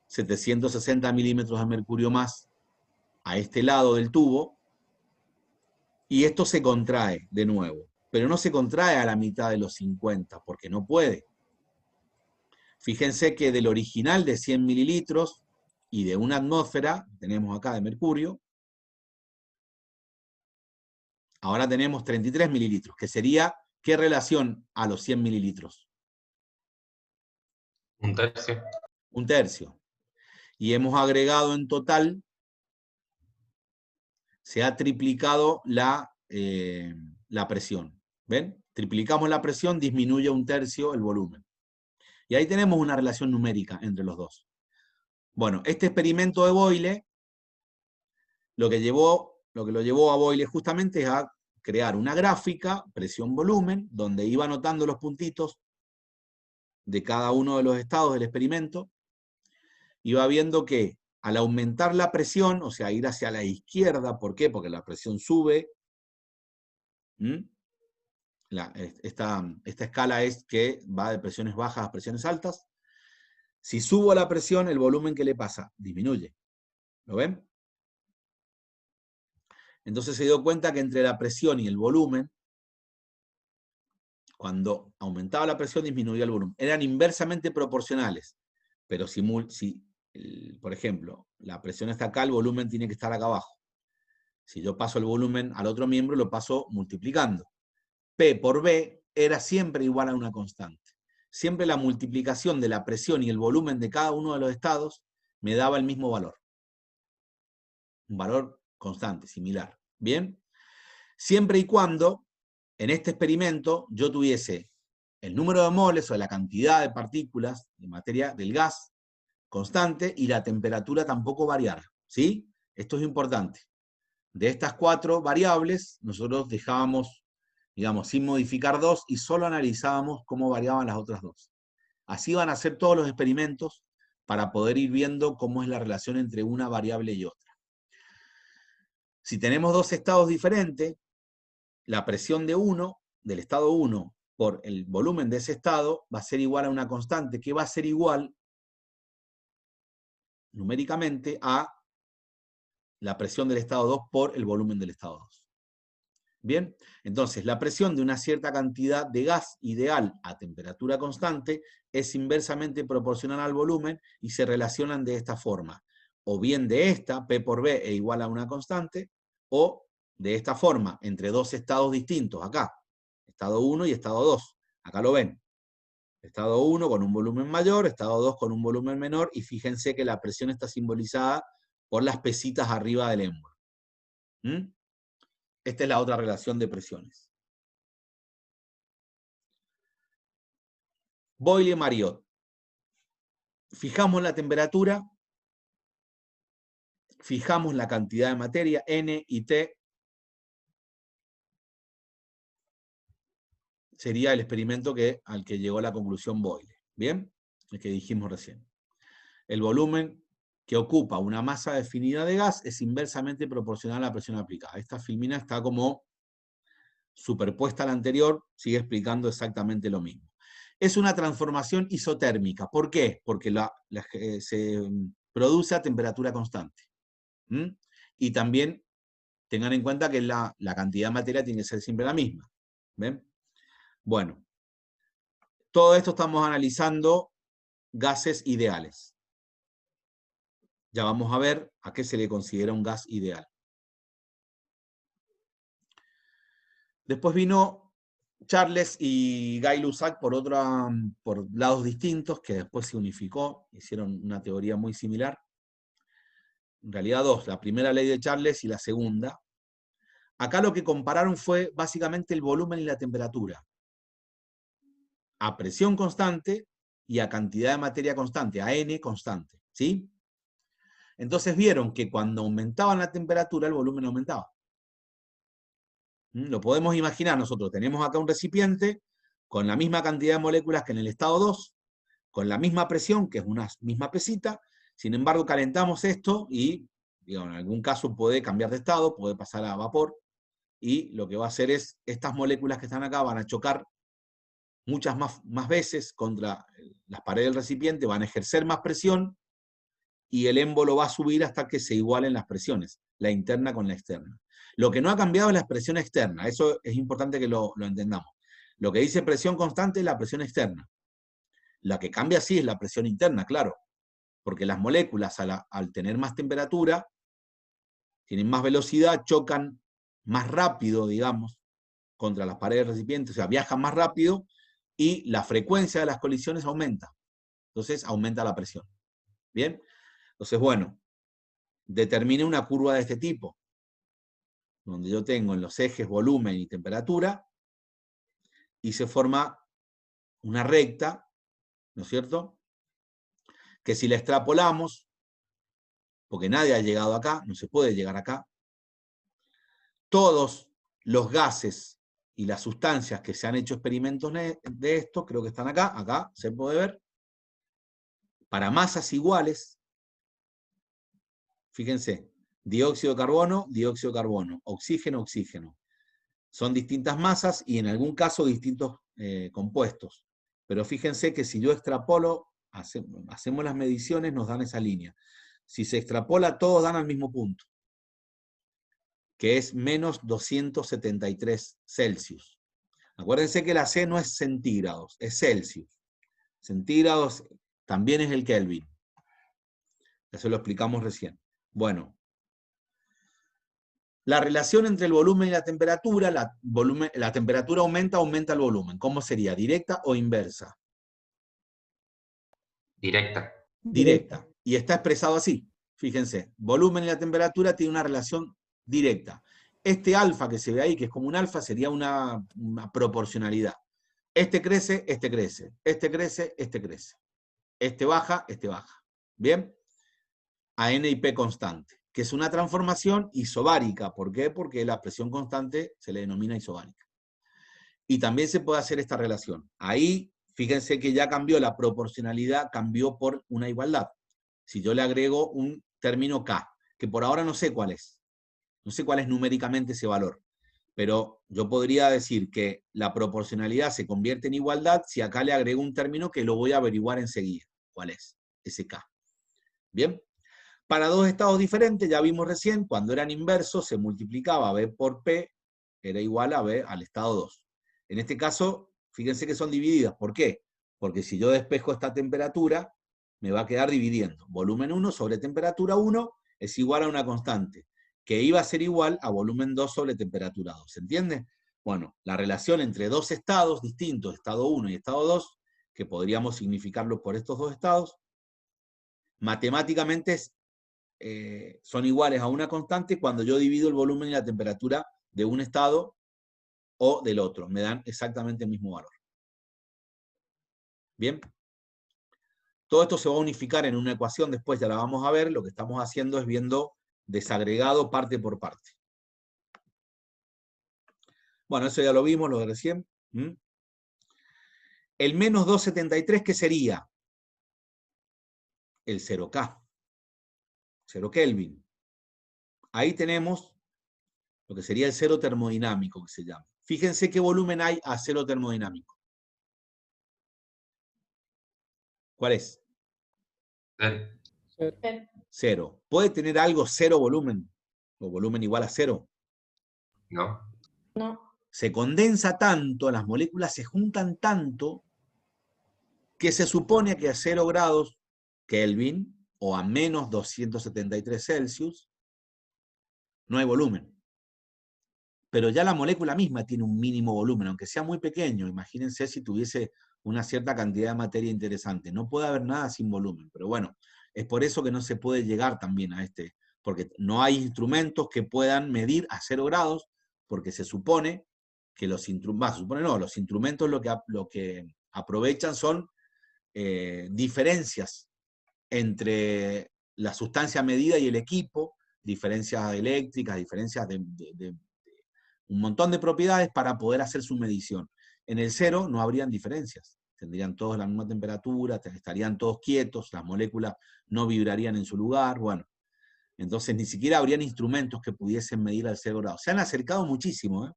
760 milímetros de mercurio más a este lado del tubo, y esto se contrae de nuevo, pero no se contrae a la mitad de los 50, porque no puede. Fíjense que del original de 100 mililitros y de una atmósfera, tenemos acá de mercurio, ahora tenemos 33 mililitros, que sería, ¿qué relación a los 100 mililitros? Un tercio. Un tercio. y hemos agregado en total, se ha triplicado la presión. ¿Ven? Triplicamos la presión, disminuye 1/3 el volumen. Y ahí tenemos una relación numérica entre los dos. Bueno, este experimento de Boyle, lo que lo llevó a Boyle justamente es a crear una gráfica, presión-volumen, donde iba anotando los puntitos de cada uno de los estados del experimento, iba viendo que al aumentar la presión, o sea, ir hacia la izquierda, ¿por qué? Porque la presión sube. Esta escala es que va de presiones bajas a presiones altas. Si subo la presión, el volumen, ¿qué le pasa? Disminuye. ¿Lo ven? Entonces se dio cuenta que entre la presión y el volumen, cuando aumentaba la presión, disminuía el volumen. Eran inversamente proporcionales. Pero si por ejemplo, la presión está acá, el volumen tiene que estar acá abajo. Si yo paso el volumen al otro miembro, lo paso multiplicando. P por B era siempre igual a una constante. Siempre la multiplicación de la presión y el volumen de cada uno de los estados me daba el mismo valor. Un valor constante, similar. ¿Bien? Siempre y cuando en este experimento yo tuviese el número de moles o la cantidad de partículas de materia del gas constante y la temperatura tampoco variara. ¿Sí? Esto es importante. De estas 4 variables, nosotros dejábamos, digamos, sin modificar 2 y solo analizábamos cómo variaban las otras 2. Así van a ser todos los experimentos para poder ir viendo cómo es la relación entre una variable y otra. Si tenemos 2 estados diferentes, la presión de uno, del estado 1, por el volumen de ese estado, va a ser igual a una constante, que va a ser igual, numéricamente, a la presión del estado 2 por el volumen del estado 2. Bien, entonces la presión de una cierta cantidad de gas ideal a temperatura constante es inversamente proporcional al volumen y se relacionan de esta forma. O bien de esta, P por B es igual a una constante, o de esta forma, entre 2 estados distintos, acá, estado 1 y estado 2. Acá lo ven. Estado 1 con un volumen mayor, estado 2 con un volumen menor, y fíjense que la presión está simbolizada por las pesitas arriba del émbolo. Esta es la otra relación de presiones. Boyle-Mariotte. Fijamos la temperatura, fijamos la cantidad de materia, N y T. Sería el experimento al que llegó la conclusión Boyle. ¿Bien? El que dijimos recién. El volumen que ocupa una masa definida de gas es inversamente proporcional a la presión aplicada. Esta filmina está como superpuesta a la anterior, sigue explicando exactamente lo mismo. Es una transformación isotérmica. ¿Por qué? Porque se produce a temperatura constante. Y también tengan en cuenta que la cantidad de materia tiene que ser siempre la misma. ¿Ven? Bueno, todo esto estamos analizando gases ideales. Ya vamos a ver a qué se le considera un gas ideal. Después vino Charles y Gay-Lussac por lados distintos, que después se unificó, hicieron una teoría muy similar. En realidad 2, la primera ley de Charles y la segunda. Acá lo que compararon fue básicamente el volumen y la temperatura. A presión constante y a cantidad de materia constante, a N constante. ¿Sí? Entonces vieron que cuando aumentaban la temperatura, el volumen aumentaba. Lo podemos imaginar nosotros. Tenemos acá un recipiente con la misma cantidad de moléculas que en el estado 2, con la misma presión, que es una misma pesita. Sin embargo, calentamos esto y, digamos, en algún caso puede cambiar de estado, puede pasar a vapor, y lo que va a hacer es, estas moléculas que están acá van a chocar muchas más veces contra las paredes del recipiente, van a ejercer más presión, y el émbolo va a subir hasta que se igualen las presiones, la interna con la externa. Lo que no ha cambiado es la presión externa, eso es importante que lo entendamos. Lo que dice presión constante es la presión externa. La que cambia sí es la presión interna, claro, porque las moléculas al tener más temperatura, tienen más velocidad, chocan más rápido, digamos, contra las paredes del recipiente, o sea, viajan más rápido y la frecuencia de las colisiones aumenta. Entonces aumenta la presión. ¿Bien? Entonces, bueno, determiné una curva de este tipo, donde yo tengo en los ejes volumen y temperatura, y se forma una recta, ¿no es cierto? Que si la extrapolamos, porque nadie ha llegado acá, no se puede llegar acá, todos los gases y las sustancias que se han hecho experimentos de esto, creo que están acá se puede ver, para masas iguales, fíjense, dióxido de carbono, oxígeno, oxígeno. Son distintas masas y en algún caso distintos compuestos. Pero fíjense que si yo extrapolo, hacemos las mediciones, nos dan esa línea. Si se extrapola, todos dan al mismo punto, que es menos 273 Celsius. Acuérdense que la C no es centígrados, es Celsius. Centígrados también es el Kelvin. Eso lo explicamos recién. Bueno, la relación entre el volumen y la temperatura, la temperatura aumenta el volumen. ¿Cómo sería? ¿Directa o inversa? Directa. Directa. Y está expresado así. Fíjense, volumen y la temperatura tienen una relación directa. Este alfa que se ve ahí, que es como un alfa, sería una proporcionalidad. Este crece, este crece. Este crece, este crece. Este baja, este baja. ¿Bien? A N y P constante, que es una transformación isobárica. ¿Por qué? Porque la presión constante se le denomina isobárica. Y también se puede hacer esta relación. Ahí, fíjense que ya cambió la proporcionalidad, cambió por una igualdad. Si yo le agrego un término K, que por ahora no sé cuál es. No sé cuál es numéricamente ese valor. Pero yo podría decir que la proporcionalidad se convierte en igualdad si acá le agrego un término que lo voy a averiguar enseguida. ¿Cuál es? Ese K. ¿Bien? Para dos estados diferentes, ya vimos recién, cuando eran inversos, se multiplicaba B por P, era igual a B al estado 2. En este caso, fíjense que son divididas. ¿Por qué? Porque si yo despejo esta temperatura, me va a quedar dividiendo. Volumen 1 sobre temperatura 1 es igual a una constante, que iba a ser igual a volumen 2 sobre temperatura 2. ¿Se entiende? Bueno, la relación entre dos estados distintos, estado 1 y estado 2, que podríamos significarlo por estos dos estados, matemáticamente son iguales a una constante cuando yo divido el volumen y la temperatura de un estado o del otro. Me dan exactamente el mismo valor. Bien. Todo esto se va a unificar en una ecuación, después ya la vamos a ver. Lo que estamos haciendo es viendo desagregado parte por parte. Bueno, eso ya lo vimos, lo de recién. El menos 273, ¿qué sería? El 0K. 0 Kelvin. Ahí tenemos lo que sería el cero termodinámico, que se llama. Fíjense qué volumen hay a cero termodinámico. ¿Cuál es? Cero. ¿Puede tener algo cero volumen? ¿O volumen igual a cero? No. No. Se condensa tanto, las moléculas se juntan tanto, que se supone que a 0 grados Kelvin, o a menos 273 Celsius, no hay volumen. Pero ya la molécula misma tiene un mínimo volumen, aunque sea muy pequeño. Imagínense si tuviese una cierta cantidad de materia interesante. No puede haber nada sin volumen, pero bueno, es por eso que no se puede llegar también a este, porque no hay instrumentos que puedan medir a 0 grados, porque se supone que los instrumentos lo que aprovechan son diferencias entre la sustancia medida y el equipo, diferencias eléctricas, diferencias de un montón de propiedades para poder hacer su medición. En el cero no habrían diferencias, tendrían todos la misma temperatura, estarían todos quietos, las moléculas no vibrarían en su lugar, bueno. Entonces ni siquiera habrían instrumentos que pudiesen medir al 0 grado. Se han acercado muchísimo,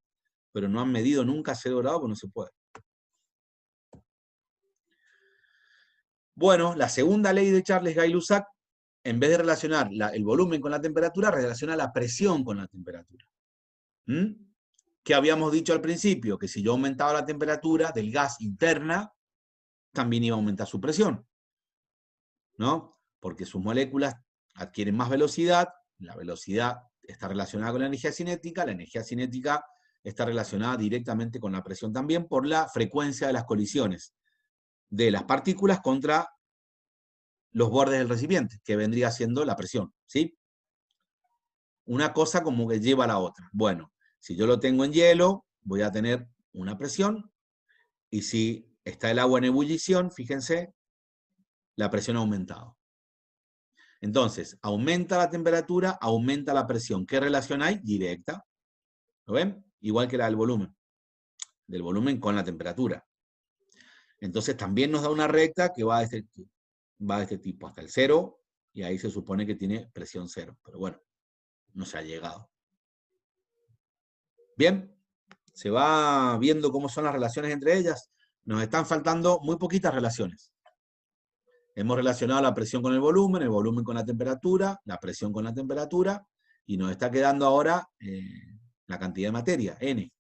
pero no han medido nunca a 0 grado porque no se puede. Bueno, la segunda ley de Charles Gay-Lussac, en vez de relacionar el volumen con la temperatura, relaciona la presión con la temperatura. ¿Qué habíamos dicho al principio? Que si yo aumentaba la temperatura del gas interna, también iba a aumentar su presión, ¿no? Porque sus moléculas adquieren más velocidad, la velocidad está relacionada con la energía cinética está relacionada directamente con la presión también por la frecuencia de las colisiones de las partículas contra los bordes del recipiente, que vendría siendo la presión, ¿sí? Una cosa como que lleva a la otra. Bueno, si yo lo tengo en hielo, voy a tener una presión, y si está el agua en ebullición, fíjense, la presión ha aumentado. Entonces, aumenta la temperatura, aumenta la presión. ¿Qué relación hay? Directa. ¿Lo ven? Igual que la del volumen con la temperatura. Entonces también nos da una recta que va de este tipo hasta el 0, y ahí se supone que tiene presión 0. Pero bueno, no se ha llegado. Bien, se va viendo cómo son las relaciones entre ellas. Nos están faltando muy poquitas relaciones. Hemos relacionado la presión con el volumen con la temperatura, la presión con la temperatura, y nos está quedando ahora la cantidad de materia, N.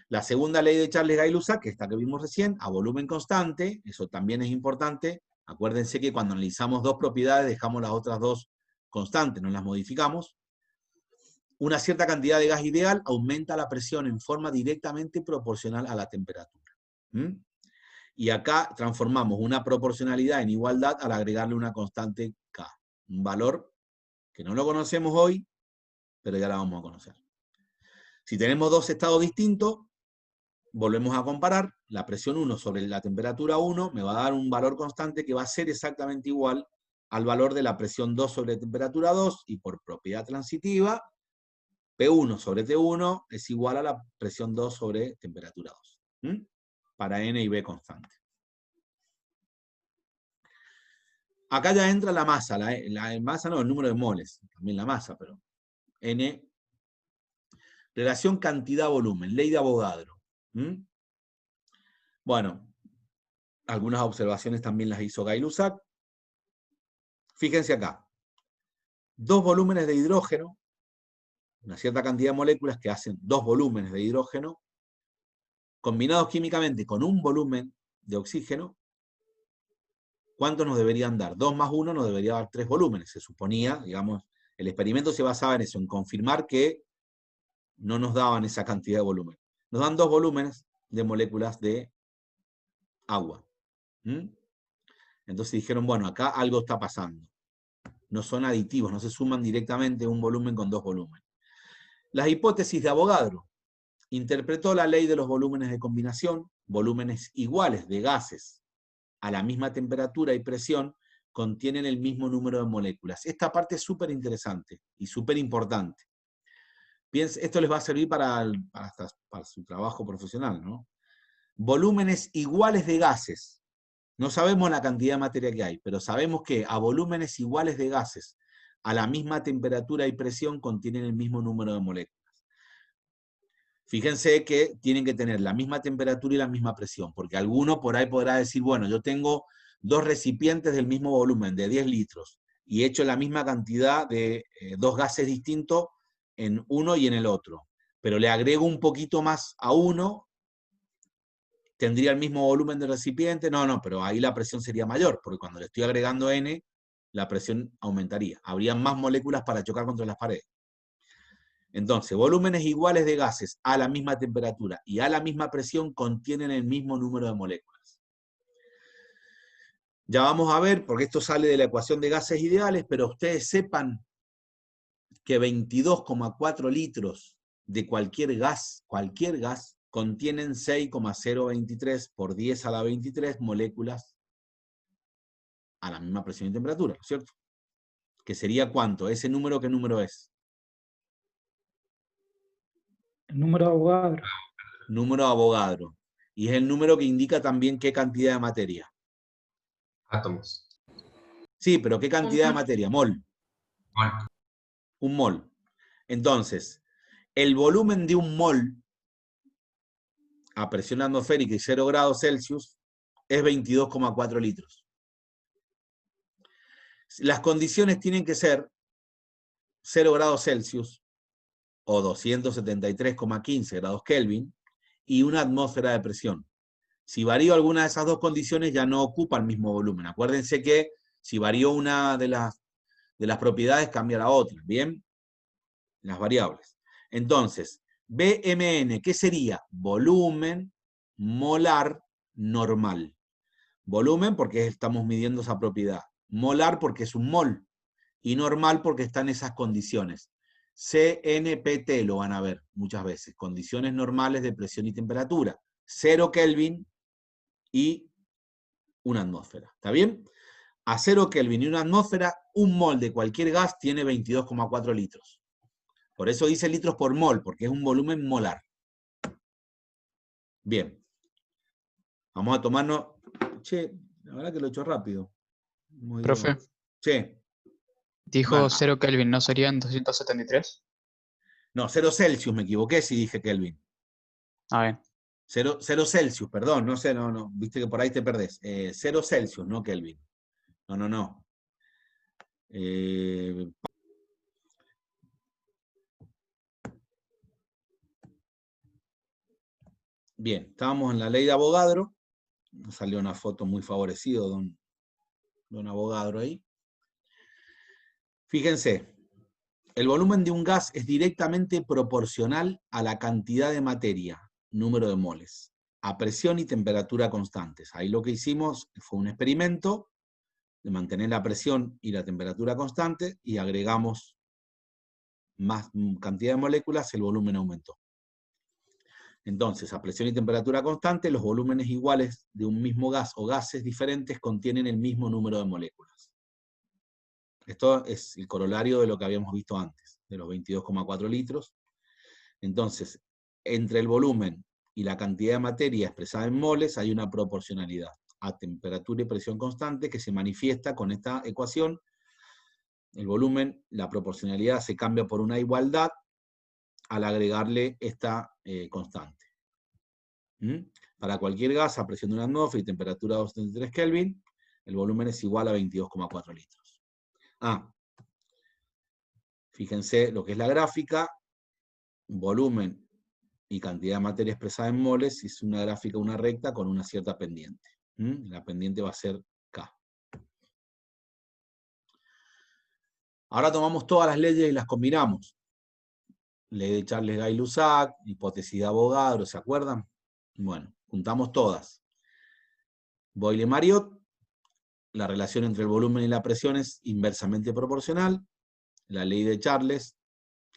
La segunda ley de Charles-Gay-Lussac, que esta que vimos recién, a volumen constante, eso también es importante. Acuérdense que cuando analizamos dos propiedades dejamos las otras dos constantes, no las modificamos. Una cierta cantidad de gas ideal aumenta la presión en forma directamente proporcional a la temperatura. Y acá transformamos una proporcionalidad en igualdad al agregarle una constante K. Un valor que no lo conocemos hoy, pero ya la vamos a conocer. Si tenemos dos estados distintos, volvemos a comparar. La presión 1 sobre la temperatura 1 me va a dar un valor constante que va a ser exactamente igual al valor de la presión 2 sobre temperatura 2, y por propiedad transitiva, P1 sobre T1 es igual a la presión 2 sobre temperatura 2. Para N y B constante. Acá ya entra la masa, la masa no, el número de moles, también la masa, pero N, relación cantidad-volumen, ley de Avogadro. Bueno, algunas observaciones también las hizo Gay-Lussac. Fíjense acá, dos volúmenes de hidrógeno, una cierta cantidad de moléculas que hacen dos volúmenes de hidrógeno, combinados químicamente con un volumen de oxígeno. ¿Cuántos nos deberían dar? 2 más 1 nos debería dar 3 volúmenes. Se suponía, digamos, el experimento se basaba en eso, en confirmar que no nos daban esa cantidad de volumen. Nos dan 2 volúmenes de moléculas de agua. Entonces dijeron, bueno, acá algo está pasando. No son aditivos, no se suman directamente un volumen con 2 volúmenes. Las hipótesis de Avogadro. Interpretó la ley de los volúmenes de combinación, volúmenes iguales de gases a la misma temperatura y presión contienen el mismo número de moléculas. Esta parte es súper interesante y súper importante. Esto les va a servir para su trabajo profesional, ¿no? Volúmenes iguales de gases. No sabemos la cantidad de materia que hay, pero sabemos que a volúmenes iguales de gases a la misma temperatura y presión contienen el mismo número de moléculas. Fíjense que tienen que tener la misma temperatura y la misma presión, porque alguno por ahí podrá decir, bueno, yo tengo dos recipientes del mismo volumen, de 10 litros, y he hecho la misma cantidad de dos gases distintos en uno y en el otro, pero le agrego un poquito más a uno, ¿tendría el mismo volumen de recipiente? No, pero ahí la presión sería mayor, porque cuando le estoy agregando N, la presión aumentaría. Habría más moléculas para chocar contra las paredes. Entonces, volúmenes iguales de gases a la misma temperatura y a la misma presión contienen el mismo número de moléculas. Ya vamos a ver, porque esto sale de la ecuación de gases ideales, pero ustedes sepan que 22,4 litros de cualquier gas, contienen 6,023 por 10 a la 23 moléculas a la misma presión y temperatura, ¿no es cierto? ¿Que sería cuánto? ¿Ese número qué número es? El número de Avogadro. Número de Avogadro. Y es el número que indica también qué cantidad de materia. Átomos. Sí, pero ¿qué cantidad de materia? Mol. Mol. Un mol. Entonces, el volumen de un mol a presión atmosférica y 0 grados Celsius es 22,4 litros. Las condiciones tienen que ser 0 grados Celsius o 273,15 grados Kelvin y una atmósfera de presión. Si varío alguna de esas dos condiciones ya no ocupa el mismo volumen. Acuérdense que si varío una de las propiedades cambia la otra, ¿bien? Las variables. Entonces, BMN, ¿qué sería? Volumen molar normal. Volumen porque estamos midiendo esa propiedad. molar porque es un mol, y normal porque está en esas condiciones. CNPT lo van a ver muchas veces, condiciones normales de presión y temperatura, 0 Kelvin y una atmósfera, ¿está bien? A 0 Kelvin y una atmósfera, un mol de cualquier gas tiene 22,4 litros. Por eso dice litros por mol, porque es un volumen molar. Bien. Vamos a tomarnos... Che, la verdad que lo he hecho rápido. Profe, Che. dijo Va. 0 Kelvin, ¿no serían 273? No, 0 Celsius, me equivoqué si dije Kelvin. A ver, 0 Celsius, perdón, no sé, no, viste que por ahí te perdés. 0 Celsius, no Kelvin. No. Bien, estábamos en la ley de Avogadro. Nos salió una foto muy favorecida de un Avogadro ahí. Fíjense, el volumen de un gas es directamente proporcional a la cantidad de materia, número de moles, a presión y temperatura constantes. Ahí lo que hicimos fue un experimento de mantener la presión y la temperatura constante y agregamos más cantidad de moléculas, el volumen aumentó. Entonces, a presión y temperatura constante, los volúmenes iguales de un mismo gas o gases diferentes contienen el mismo número de moléculas. Esto es el corolario de lo que habíamos visto antes, de los 22,4 litros. Entonces, entre el volumen y la cantidad de materia expresada en moles hay una proporcionalidad a temperatura y presión constante que se manifiesta con esta ecuación. El volumen, la proporcionalidad se cambia por una igualdad al agregarle esta constante. Para cualquier gas a presión de una atmósfera y temperatura de 273 Kelvin, el volumen es igual a 22,4 litros. Fíjense lo que es la gráfica, volumen y cantidad de materia expresada en moles, es una gráfica, una recta con una cierta pendiente. La pendiente va a ser K. Ahora tomamos todas las leyes y las combinamos. Ley de Charles-Gay-Lussac, hipótesis de Avogadro, ¿se acuerdan? Bueno, juntamos todas. Boyle-Mariotte, la relación entre el volumen y la presión es inversamente proporcional. La ley de Charles,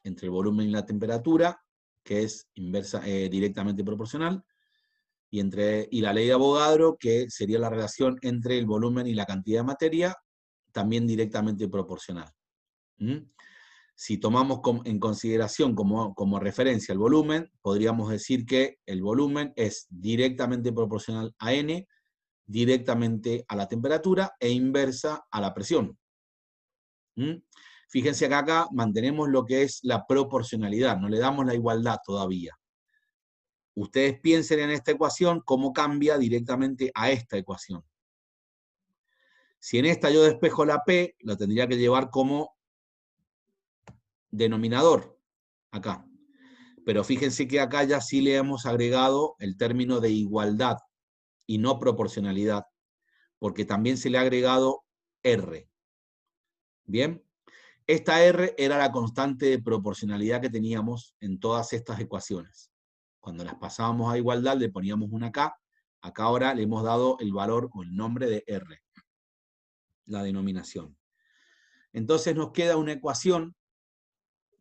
entre el volumen y la temperatura, que es directamente proporcional. Y la ley de Avogadro, que sería la relación entre el volumen y la cantidad de materia, también directamente proporcional. Si tomamos en consideración como referencia el volumen, podríamos decir que el volumen es directamente proporcional a N, directamente a la temperatura e inversa a la presión. Fíjense que acá mantenemos lo que es la proporcionalidad, no le damos la igualdad todavía. Ustedes piensen en esta ecuación cómo cambia directamente a esta ecuación. Si en esta yo despejo la P, lo tendría que llevar como denominador, acá. Pero fíjense que acá ya sí le hemos agregado el término de igualdad y no proporcionalidad, porque también se le ha agregado R. ¿Bien? Esta R era la constante de proporcionalidad que teníamos en todas estas ecuaciones. Cuando las pasábamos a igualdad le poníamos una K, acá ahora le hemos dado el valor o el nombre de R, la denominación. Entonces nos queda una ecuación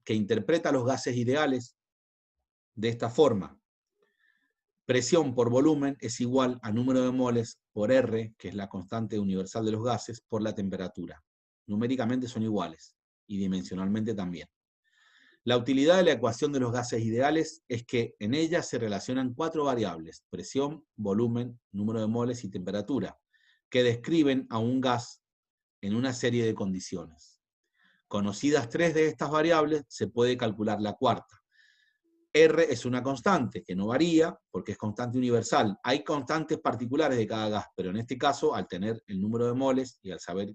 que interpreta los gases ideales de esta forma. Presión por volumen es igual a número de moles por R, que es la constante universal de los gases, por la temperatura. Numéricamente son iguales, y dimensionalmente también. La utilidad de la ecuación de los gases ideales es que en ella se relacionan 4 variables, presión, volumen, número de moles y temperatura, que describen a un gas en una serie de condiciones. Conocidas 3 de estas variables, se puede calcular la cuarta. R es una constante que no varía porque es constante universal. Hay constantes particulares de cada gas, pero en este caso, al tener el número de moles y al saber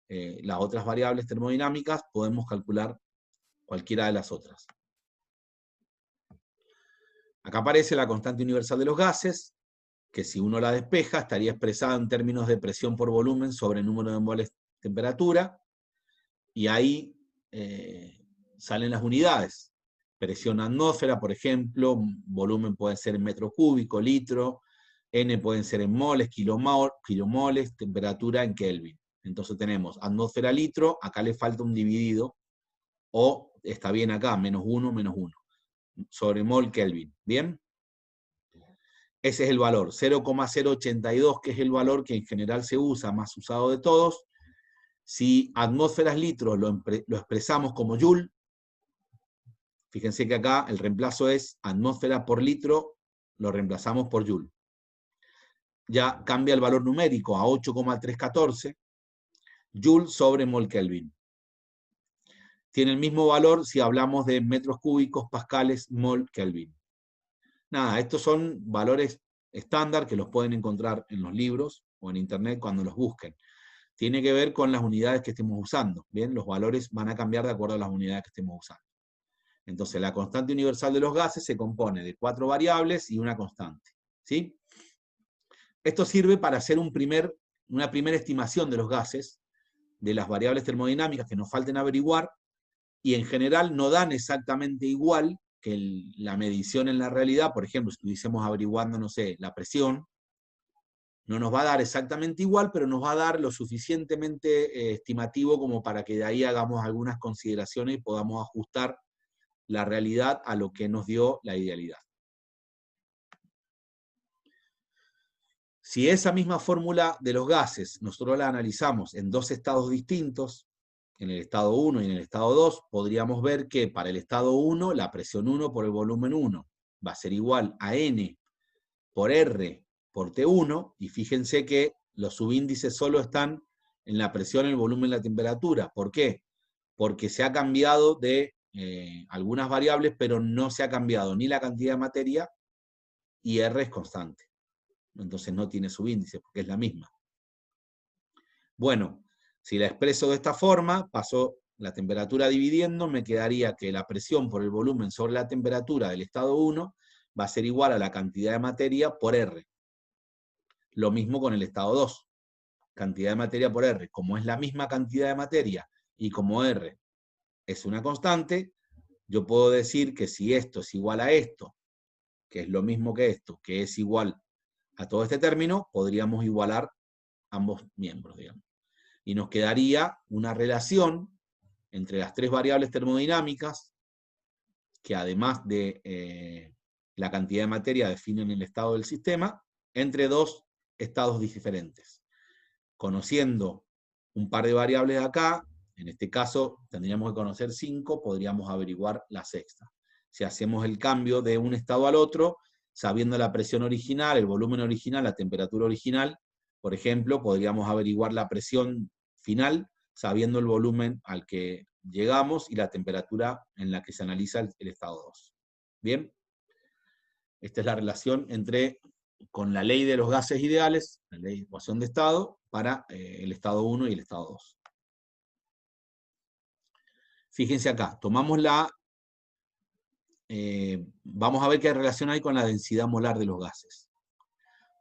las otras variables termodinámicas, podemos calcular cualquiera de las otras. Acá aparece la constante universal de los gases, que si uno la despeja, estaría expresada en términos de presión por volumen sobre número de moles temperatura, y ahí salen las unidades. Presión atmósfera, por ejemplo, volumen puede ser en metro cúbico, litro, N pueden ser en moles, kilomoles, temperatura en Kelvin. Entonces tenemos atmósfera litro, acá le falta un dividido, o está bien acá, -1, sobre mol Kelvin. ¿Bien? Ese es el valor, 0,082, que es el valor que en general se usa, más usado de todos. Si atmósferas litros lo expresamos como joule, fíjense que acá el reemplazo es atmósfera por litro, lo reemplazamos por joule. Ya cambia el valor numérico a 8,314 joule sobre mol Kelvin. Tiene el mismo valor si hablamos de metros cúbicos, pascales, mol Kelvin. Nada, estos son valores estándar que los pueden encontrar en los libros o en internet cuando los busquen. Tiene que ver con las unidades que estemos usando. Bien, los valores van a cambiar de acuerdo a las unidades que estemos usando. Entonces, la constante universal de los gases se compone de 4 variables y una constante. ¿Sí? Esto sirve para hacer una primera estimación de los gases, de las variables termodinámicas que nos falten averiguar, y en general no dan exactamente igual que la medición en la realidad. Por ejemplo, si estuviésemos averiguando, no sé, la presión, no nos va a dar exactamente igual, pero nos va a dar lo suficientemente estimativo como para que de ahí hagamos algunas consideraciones y podamos ajustar la realidad a lo que nos dio la idealidad. Si esa misma fórmula de los gases nosotros la analizamos en dos estados distintos, en el estado 1 y en el estado 2, podríamos ver que para el estado 1, la presión 1 por el volumen 1 va a ser igual a N por R por T1, y fíjense que los subíndices solo están en la presión, el volumen y la temperatura. ¿Por qué? Porque se ha cambiado de algunas variables, pero no se ha cambiado ni la cantidad de materia, y R es constante. Entonces no tiene subíndice, porque es la misma. Bueno, si la expreso de esta forma, paso la temperatura dividiendo, me quedaría que la presión por el volumen sobre la temperatura del estado 1 va a ser igual a la cantidad de materia por R. Lo mismo con el estado 2. Cantidad de materia por R. Como es la misma cantidad de materia y como R es una constante, yo puedo decir que si esto es igual a esto, que es lo mismo que esto, que es igual a todo este término, podríamos igualar ambos miembros, digamos. Y nos quedaría una relación entre las tres variables termodinámicas, que además de la cantidad de materia definen el estado del sistema, entre dos estados diferentes. Conociendo un par de variables de acá, en este caso tendríamos que conocer 5, podríamos averiguar la sexta. Si hacemos el cambio de un estado al otro, sabiendo la presión original, el volumen original, la temperatura original, por ejemplo, podríamos averiguar la presión final, sabiendo el volumen al que llegamos y la temperatura en la que se analiza el estado 2. ¿Bien? Esta es la relación con la ley de los gases ideales, la ley de ecuación de estado, para el estado 1 y el estado 2. Fíjense acá, tomamos vamos a ver qué relación hay con la densidad molar de los gases.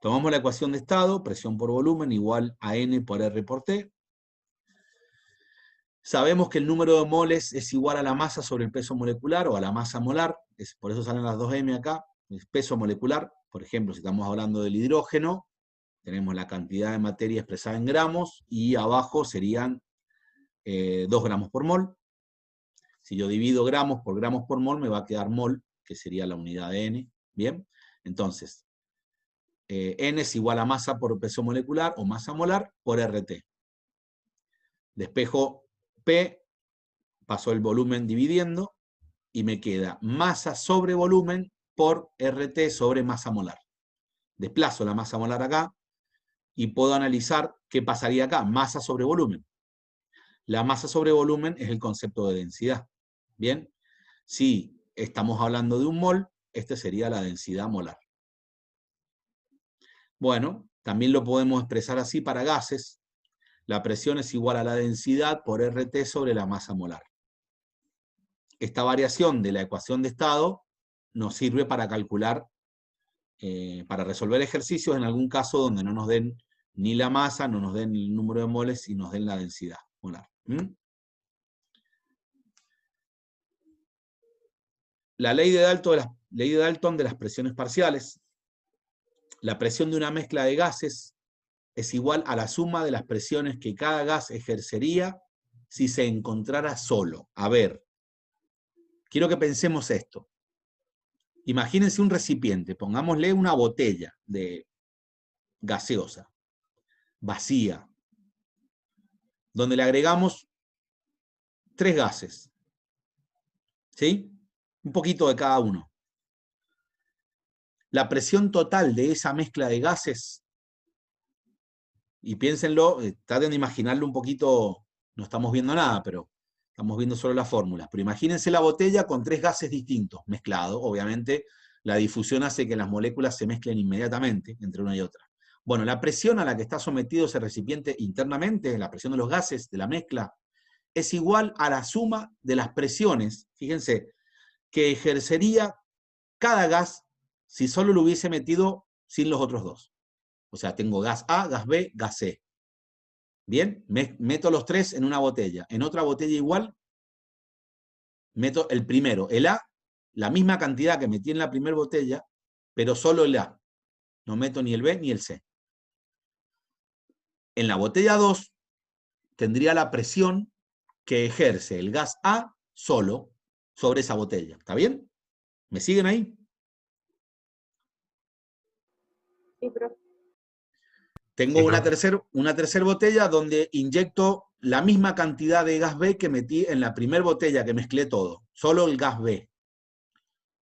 Tomamos la ecuación de estado, presión por volumen igual a N por R por T. Sabemos que el número de moles es igual a la masa sobre el peso molecular o a la masa molar, por eso salen las 2M acá, el peso molecular. Por ejemplo, si estamos hablando del hidrógeno, tenemos la cantidad de materia expresada en gramos, y abajo serían 2 gramos por mol. Si yo divido gramos por mol, me va a quedar mol, que sería la unidad de N. ¿Bien? Entonces, N es igual a masa por peso molecular o masa molar por RT. Despejo P, paso el volumen dividiendo, y me queda masa sobre volumen por RT sobre masa molar. Desplazo la masa molar acá, y puedo analizar qué pasaría acá, masa sobre volumen. La masa sobre volumen es el concepto de densidad. ¿Bien? Si estamos hablando de un mol, este sería la densidad molar. Bueno, también lo podemos expresar así para gases. La presión es igual a la densidad por RT sobre la masa molar. Esta variación de la ecuación de estado nos sirve para calcular, para resolver ejercicios en algún caso donde no nos den ni la masa, no nos den el número de moles y nos den la densidad molar. La ley de Dalton de las presiones parciales. La presión de una mezcla de gases es igual a la suma de las presiones que cada gas ejercería si se encontrara solo. A ver, quiero que pensemos esto. Imagínense un recipiente, pongámosle una botella de gaseosa, vacía, donde le agregamos 3 gases, ¿sí? Un poquito de cada uno. La presión total de esa mezcla de gases, y piénsenlo, traten de imaginarlo un poquito, no estamos viendo nada, pero estamos viendo solo las fórmulas. Pero imagínense la botella con 3 gases distintos, mezclados. Obviamente, la difusión hace que las moléculas se mezclen inmediatamente entre una y otra. Bueno, la presión a la que está sometido ese recipiente internamente, la presión de los gases, de la mezcla, es igual a la suma de las presiones, fíjense, que ejercería cada gas si solo lo hubiese metido sin los otros dos. O sea, tengo gas A, gas B, gas C. Bien, meto los 3 en una botella. En otra botella igual, meto el primero, el A, la misma cantidad que metí en la primera botella, pero solo el A. No meto ni el B ni el C. En la botella 2 tendría la presión que ejerce el gas A solo sobre esa botella. ¿Está bien? ¿Me siguen ahí? Sí, profe. Tengo Sí, una profe. tercera botella donde inyecto la misma cantidad de gas B que metí en la primera botella que mezclé todo. Solo el gas B.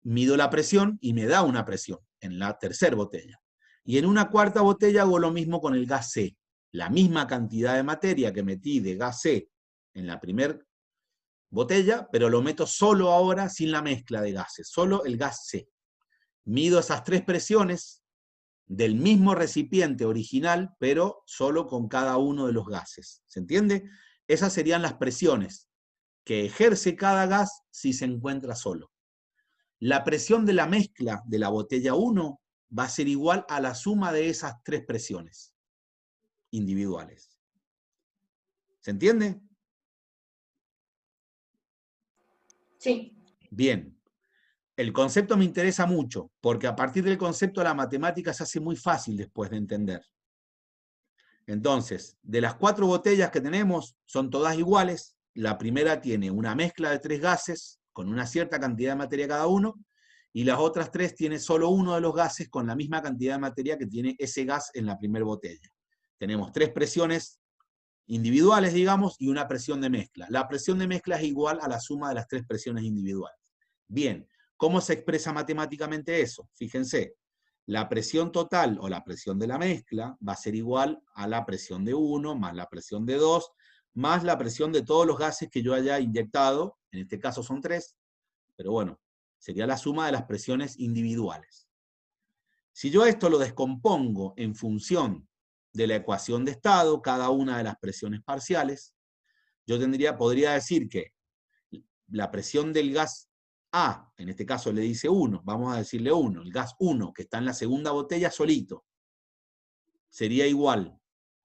Mido la presión y me da una presión en la tercera botella. Y en una cuarta botella hago lo mismo con el gas C. La misma cantidad de materia que metí de gas C en la primera botella, pero lo meto solo ahora sin la mezcla de gases, solo el gas C. Mido esas 3 presiones del mismo recipiente original, pero solo con cada uno de los gases. ¿Se entiende? Esas serían las presiones que ejerce cada gas si se encuentra solo. La presión de la mezcla de la botella 1 va a ser igual a la suma de esas 3 presiones individuales. ¿Se entiende? Sí. Bien. El concepto me interesa mucho, porque a partir del concepto la matemática se hace muy fácil después de entender. Entonces, de las 4 botellas que tenemos, son todas iguales. La primera tiene una mezcla de 3 gases, con una cierta cantidad de materia cada uno, y las otras 3 tiene solo uno de los gases con la misma cantidad de materia que tiene ese gas en la primera botella. Tenemos 3 presiones individuales, digamos, y una presión de mezcla. La presión de mezcla es igual a la suma de las 3 presiones individuales. Bien, ¿cómo se expresa matemáticamente eso? Fíjense, la presión total o la presión de la mezcla va a ser igual a la presión de 1 más la presión de 2 más la presión de todos los gases que yo haya inyectado, en este caso son 3, pero bueno, sería la suma de las presiones individuales. Si yo esto lo descompongo en función de la ecuación de estado, cada una de las presiones parciales, yo podría decir que la presión del gas A, en este caso le dice 1, vamos a decirle 1, el gas 1 que está en la segunda botella solito, sería igual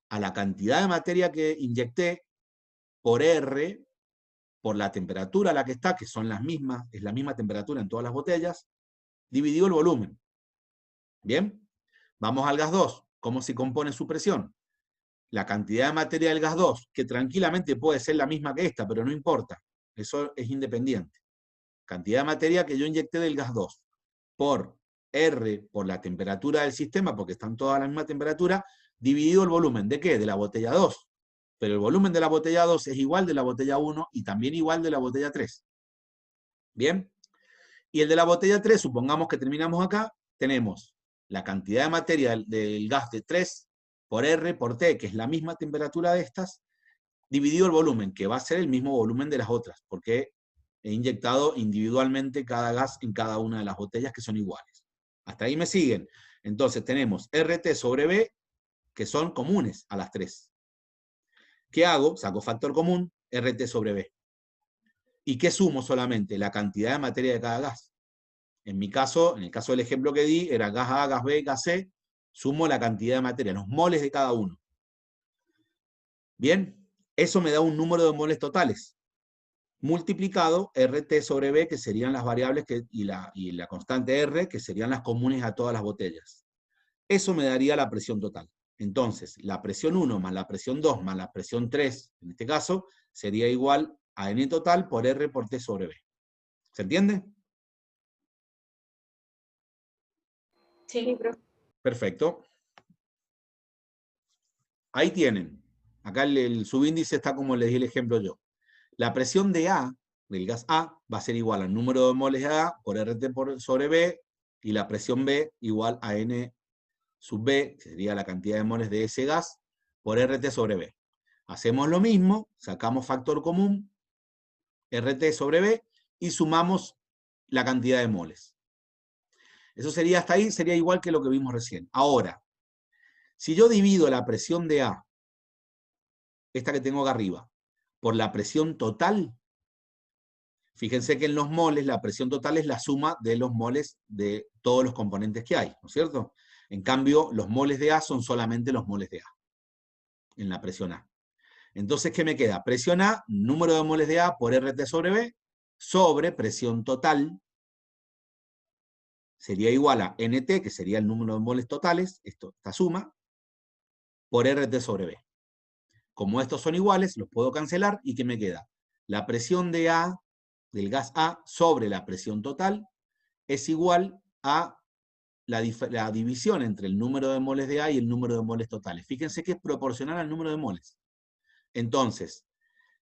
a la cantidad de materia que inyecté por R, por la temperatura a la que está, que son las mismas, es la misma temperatura en todas las botellas, dividido el volumen. ¿Bien? Vamos al gas 2. ¿Cómo se compone su presión? La cantidad de materia del gas 2, que tranquilamente puede ser la misma que esta, pero no importa. Eso es independiente. Cantidad de materia que yo inyecté del gas 2 por R, por la temperatura del sistema, porque están todas a la misma temperatura, dividido el volumen. ¿De qué? De la botella 2. Pero el volumen de la botella 2 es igual de la botella 1 y también igual de la botella 3. ¿Bien? Y el de la botella 3, supongamos que terminamos acá, tenemos la cantidad de materia del gas de 3 por R por T, que es la misma temperatura de estas, dividido el volumen, que va a ser el mismo volumen de las otras, porque he inyectado individualmente cada gas en cada una de las botellas que son iguales. Hasta ahí me siguen. Entonces tenemos RT sobre B, que son comunes a las 3. ¿Qué hago? Saco factor común, RT sobre B. ¿Y qué sumo solamente? La cantidad de materia de cada gas. En mi caso, en el caso del ejemplo que di, era gas A, gas B, gas C, sumo la cantidad de materia, los moles de cada uno. Bien, eso me da un número de moles totales, multiplicado RT sobre B, que serían las variables y la constante R, que serían las comunes a todas las botellas. Eso me daría la presión total. Entonces, la presión 1 más la presión 2 más la presión 3, en este caso, sería igual a N total por R por T sobre B. ¿Se entiende? Sí, profe. Perfecto. Ahí tienen. Acá el subíndice está como les di el ejemplo yo. La presión de A, del gas A, va a ser igual al número de moles de A por RT sobre B, y la presión B igual a N sub B, que sería la cantidad de moles de ese gas, por RT sobre B. Hacemos lo mismo, sacamos factor común, RT sobre B, y sumamos la cantidad de moles. Eso sería, hasta ahí, sería igual que lo que vimos recién. Ahora, si yo divido la presión de A, esta que tengo acá arriba, por la presión total, fíjense que en los moles la presión total es la suma de los moles de todos los componentes que hay, ¿no es cierto? En cambio, los moles de A son solamente los moles de A, en la presión A. Entonces, ¿qué me queda? Presión A, número de moles de A por RT sobre B, sobre presión total, sería igual a NT, que sería el número de moles totales, esta suma, por RT sobre B. Como estos son iguales, los puedo cancelar, ¿y qué me queda? La presión de A, del gas A, sobre la presión total, es igual a la división entre el número de moles de A y el número de moles totales. Fíjense que es proporcional al número de moles. Entonces,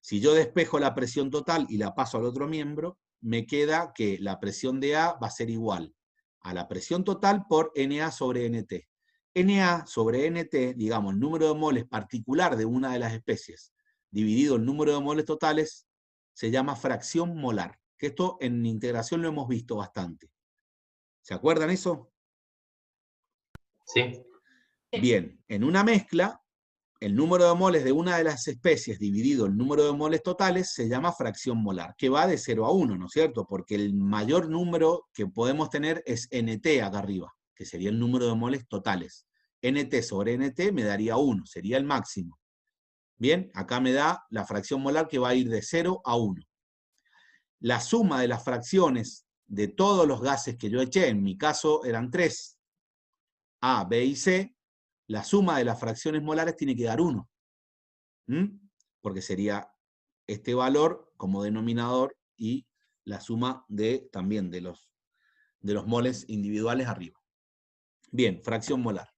si yo despejo la presión total y la paso al otro miembro, me queda que la presión de A va a ser igual a la presión total por NA sobre NT. NA sobre NT, digamos, el número de moles particular de una de las especies, dividido el número de moles totales, se llama fracción molar. Que esto en integración lo hemos visto bastante. ¿Se acuerdan eso? Sí. Bien, en una mezcla, el número de moles de una de las especies dividido el número de moles totales se llama fracción molar, que va de 0 a 1, ¿no es cierto? Porque el mayor número que podemos tener es NT acá arriba, que sería el número de moles totales. NT sobre NT me daría 1, sería el máximo. Bien, acá me da la fracción molar que va a ir de 0 a 1. La suma de las fracciones de todos los gases que yo eché, en mi caso eran 3, A, B y C, la suma de las fracciones molares tiene que dar 1. Porque sería este valor como denominador y la suma también de los moles individuales arriba. Bien, fracción molar.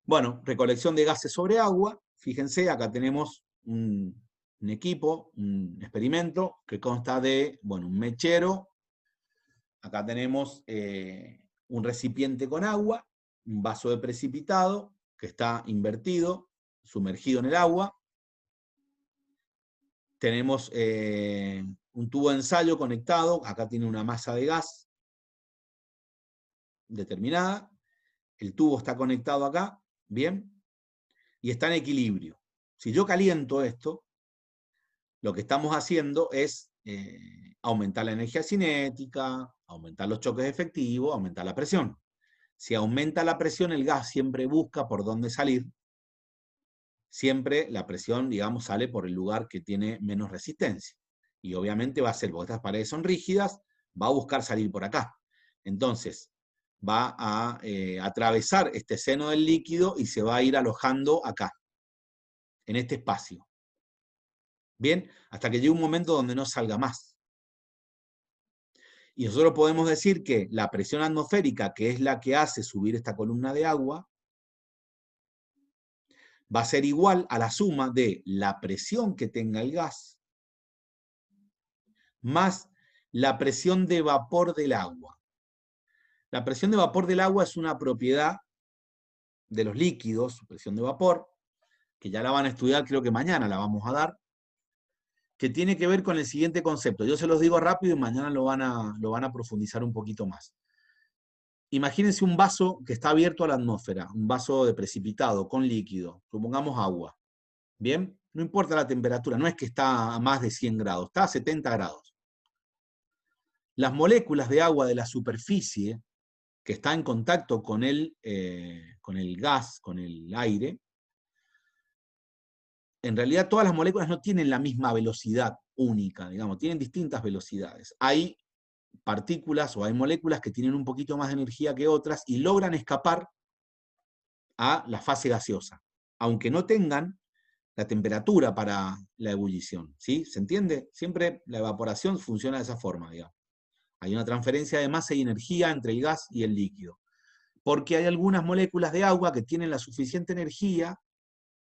Bueno, recolección de gases sobre agua. Fíjense, acá tenemos un equipo, un experimento que consta de, bueno, un mechero. Acá tenemos un recipiente con agua, un vaso de precipitado que está invertido, sumergido en el agua. Tenemos un tubo de ensayo conectado, acá tiene una masa de gas determinada, el tubo está conectado acá, bien, y está en equilibrio. Si yo caliento esto, lo que estamos haciendo es aumentar la energía cinética, aumentar los choques efectivos, aumentar la presión. Si aumenta la presión, el gas siempre busca por dónde salir. Siempre la presión, digamos, sale por el lugar que tiene menos resistencia. Y obviamente va a ser, porque estas paredes son rígidas, va a buscar salir por acá. Entonces, va a atravesar este seno del líquido y se va a ir alojando acá, en este espacio. Bien, hasta que llegue un momento donde no salga más. Y nosotros podemos decir que la presión atmosférica, que es la que hace subir esta columna de agua, va a ser igual a la suma de la presión que tenga el gas más la presión de vapor del agua. La presión de vapor del agua es una propiedad de los líquidos, presión de vapor, que ya la van a estudiar, creo que mañana la vamos a dar, que tiene que ver con el siguiente concepto. Yo se los digo rápido y mañana lo van a profundizar un poquito más. Imagínense un vaso que está abierto a la atmósfera, un vaso de precipitado con líquido, supongamos agua. ¿Bien? No importa la temperatura, no es que está a más de 100 grados, está a 70 grados. Las moléculas de agua de la superficie, que está en contacto con el gas, con el aire, en realidad todas las moléculas no tienen la misma velocidad única, digamos, tienen distintas velocidades. Hay partículas o hay moléculas que tienen un poquito más de energía que otras y logran escapar a la fase gaseosa, aunque no tengan la temperatura para la ebullición, ¿sí? ¿Se entiende? Siempre la evaporación funciona de esa forma, digamos. Hay una transferencia de masa y energía entre el gas y el líquido, porque hay algunas moléculas de agua que tienen la suficiente energía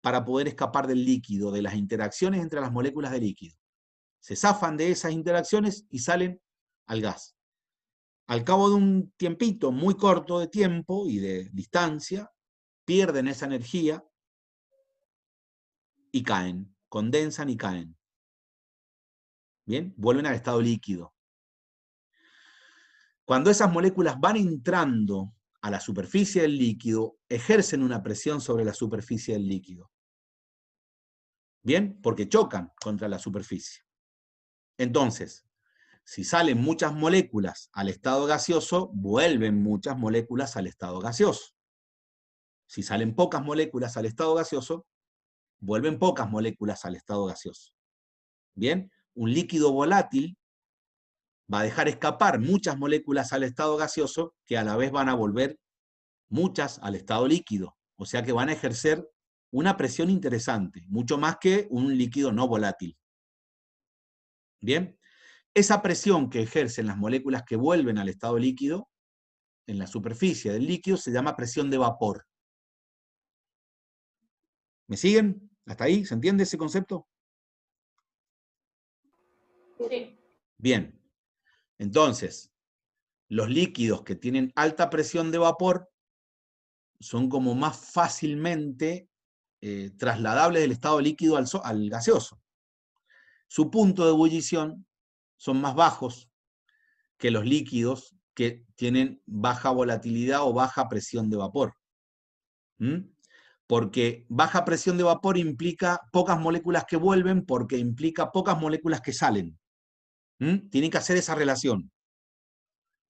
para poder escapar del líquido, de las interacciones entre las moléculas de líquido. Se zafan de esas interacciones y salen al gas. Al cabo de un tiempito muy corto de tiempo y de distancia, pierden esa energía y caen, condensan y caen. ¿Bien? Vuelven al estado líquido. Cuando esas moléculas van entrando a la superficie del líquido, ejercen una presión sobre la superficie del líquido. ¿Bien? Porque chocan contra la superficie. Entonces, si salen muchas moléculas al estado gaseoso, vuelven muchas moléculas al estado gaseoso. Si salen pocas moléculas al estado gaseoso, vuelven pocas moléculas al estado gaseoso. ¿Bien? Un líquido volátil va a dejar escapar muchas moléculas al estado gaseoso que a la vez van a volver muchas al estado líquido. O sea que van a ejercer una presión interesante, mucho más que un líquido no volátil. ¿Bien? Esa presión que ejercen las moléculas que vuelven al estado líquido, en la superficie del líquido, se llama presión de vapor. ¿Me siguen? ¿Hasta ahí? ¿Se entiende ese concepto? Sí. Bien. Entonces, los líquidos que tienen alta presión de vapor son como más fácilmente trasladables del estado líquido al gaseoso. Su punto de ebullición son más bajos que los líquidos que tienen baja volatilidad o baja presión de vapor. Porque baja presión de vapor implica pocas moléculas que vuelven, porque implica pocas moléculas que salen. Tienen que hacer esa relación.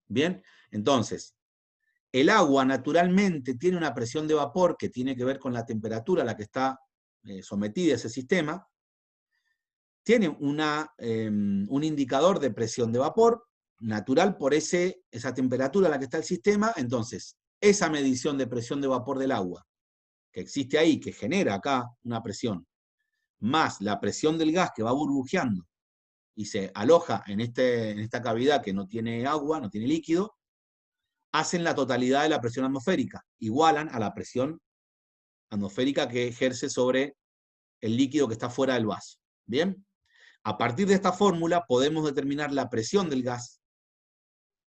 Bien, entonces, el agua naturalmente tiene una presión de vapor que tiene que ver con la temperatura a la que está sometida ese sistema. Tiene un indicador de presión de vapor natural por esa temperatura a la que está el sistema. Entonces, esa medición de presión de vapor del agua que existe ahí, que genera acá una presión, más la presión del gas que va burbujeando y se aloja en esta cavidad que no tiene agua, no tiene líquido, hacen la totalidad de la presión atmosférica, igualan a la presión atmosférica que ejerce sobre el líquido que está fuera del vaso. ¿Bien? A partir de esta fórmula podemos determinar la presión del gas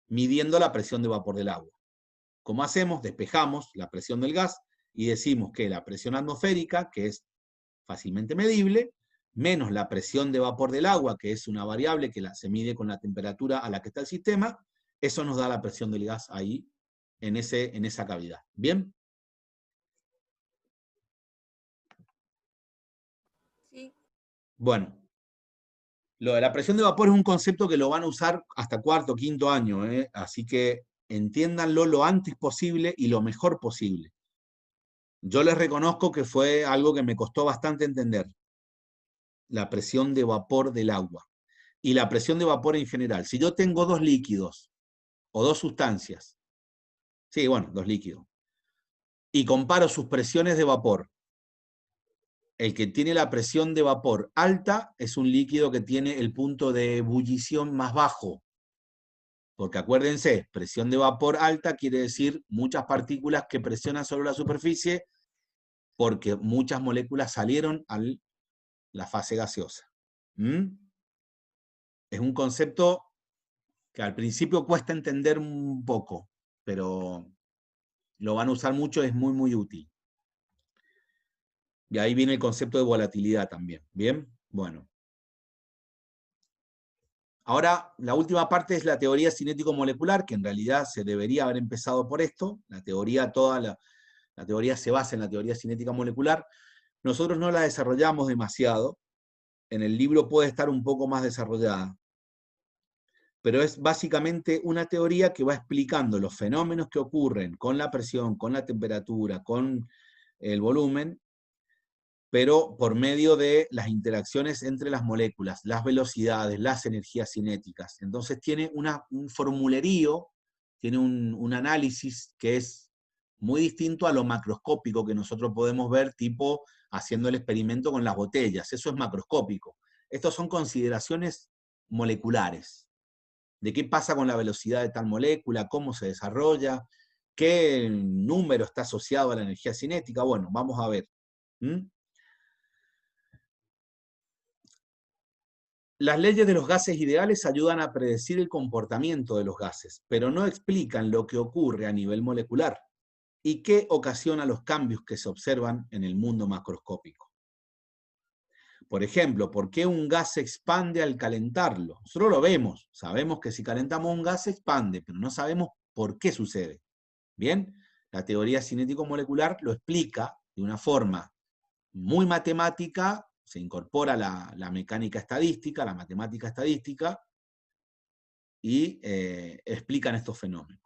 midiendo la presión de vapor del agua. ¿Cómo hacemos? Despejamos la presión del gas y decimos que la presión atmosférica, que es fácilmente medible, menos la presión de vapor del agua, que es una variable que se mide con la temperatura a la que está el sistema, eso nos da la presión del gas ahí, en esa cavidad. ¿Bien? Sí. Bueno, lo de la presión de vapor es un concepto que lo van a usar hasta cuarto, quinto año, así que entiéndanlo lo antes posible y lo mejor posible. Yo les reconozco que fue algo que me costó bastante entender. La presión de vapor del agua. Y la presión de vapor en general. Si yo tengo dos líquidos, o dos sustancias, sí, bueno, dos líquidos, y comparo sus presiones de vapor, el que tiene la presión de vapor alta es un líquido que tiene el punto de ebullición más bajo. Porque acuérdense, presión de vapor alta quiere decir muchas partículas que presionan sobre la superficie porque muchas moléculas salieron a la fase gaseosa. Es un concepto que al principio cuesta entender un poco, pero lo van a usar mucho, es muy, muy útil. Y ahí viene el concepto de volatilidad también. ¿Bien? Bueno. Ahora, la última parte es la teoría cinético-molecular, que en realidad se debería haber empezado por esto. La teoría, la teoría se basa en la teoría cinética molecular. Nosotros no la desarrollamos demasiado. En el libro puede estar un poco más desarrollada. Pero es básicamente una teoría que va explicando los fenómenos que ocurren con la presión, con la temperatura, con el volumen, pero por medio de las interacciones entre las moléculas, las velocidades, las energías cinéticas. Entonces tiene un formulerío, tiene un análisis que es muy distinto a lo macroscópico que nosotros podemos ver, tipo haciendo el experimento con las botellas. Eso es macroscópico. Estas son consideraciones moleculares, de qué pasa con la velocidad de tal molécula, cómo se desarrolla, qué número está asociado a la energía cinética. Bueno, vamos a ver. Las leyes de los gases ideales ayudan a predecir el comportamiento de los gases, pero no explican lo que ocurre a nivel molecular y qué ocasiona los cambios que se observan en el mundo macroscópico. Por ejemplo, ¿por qué un gas se expande al calentarlo? Nosotros lo vemos, sabemos que si calentamos un gas se expande, pero no sabemos por qué sucede. ¿Bien? La teoría cinético-molecular lo explica de una forma muy matemática, se incorpora la mecánica estadística, la matemática estadística, y explican estos fenómenos.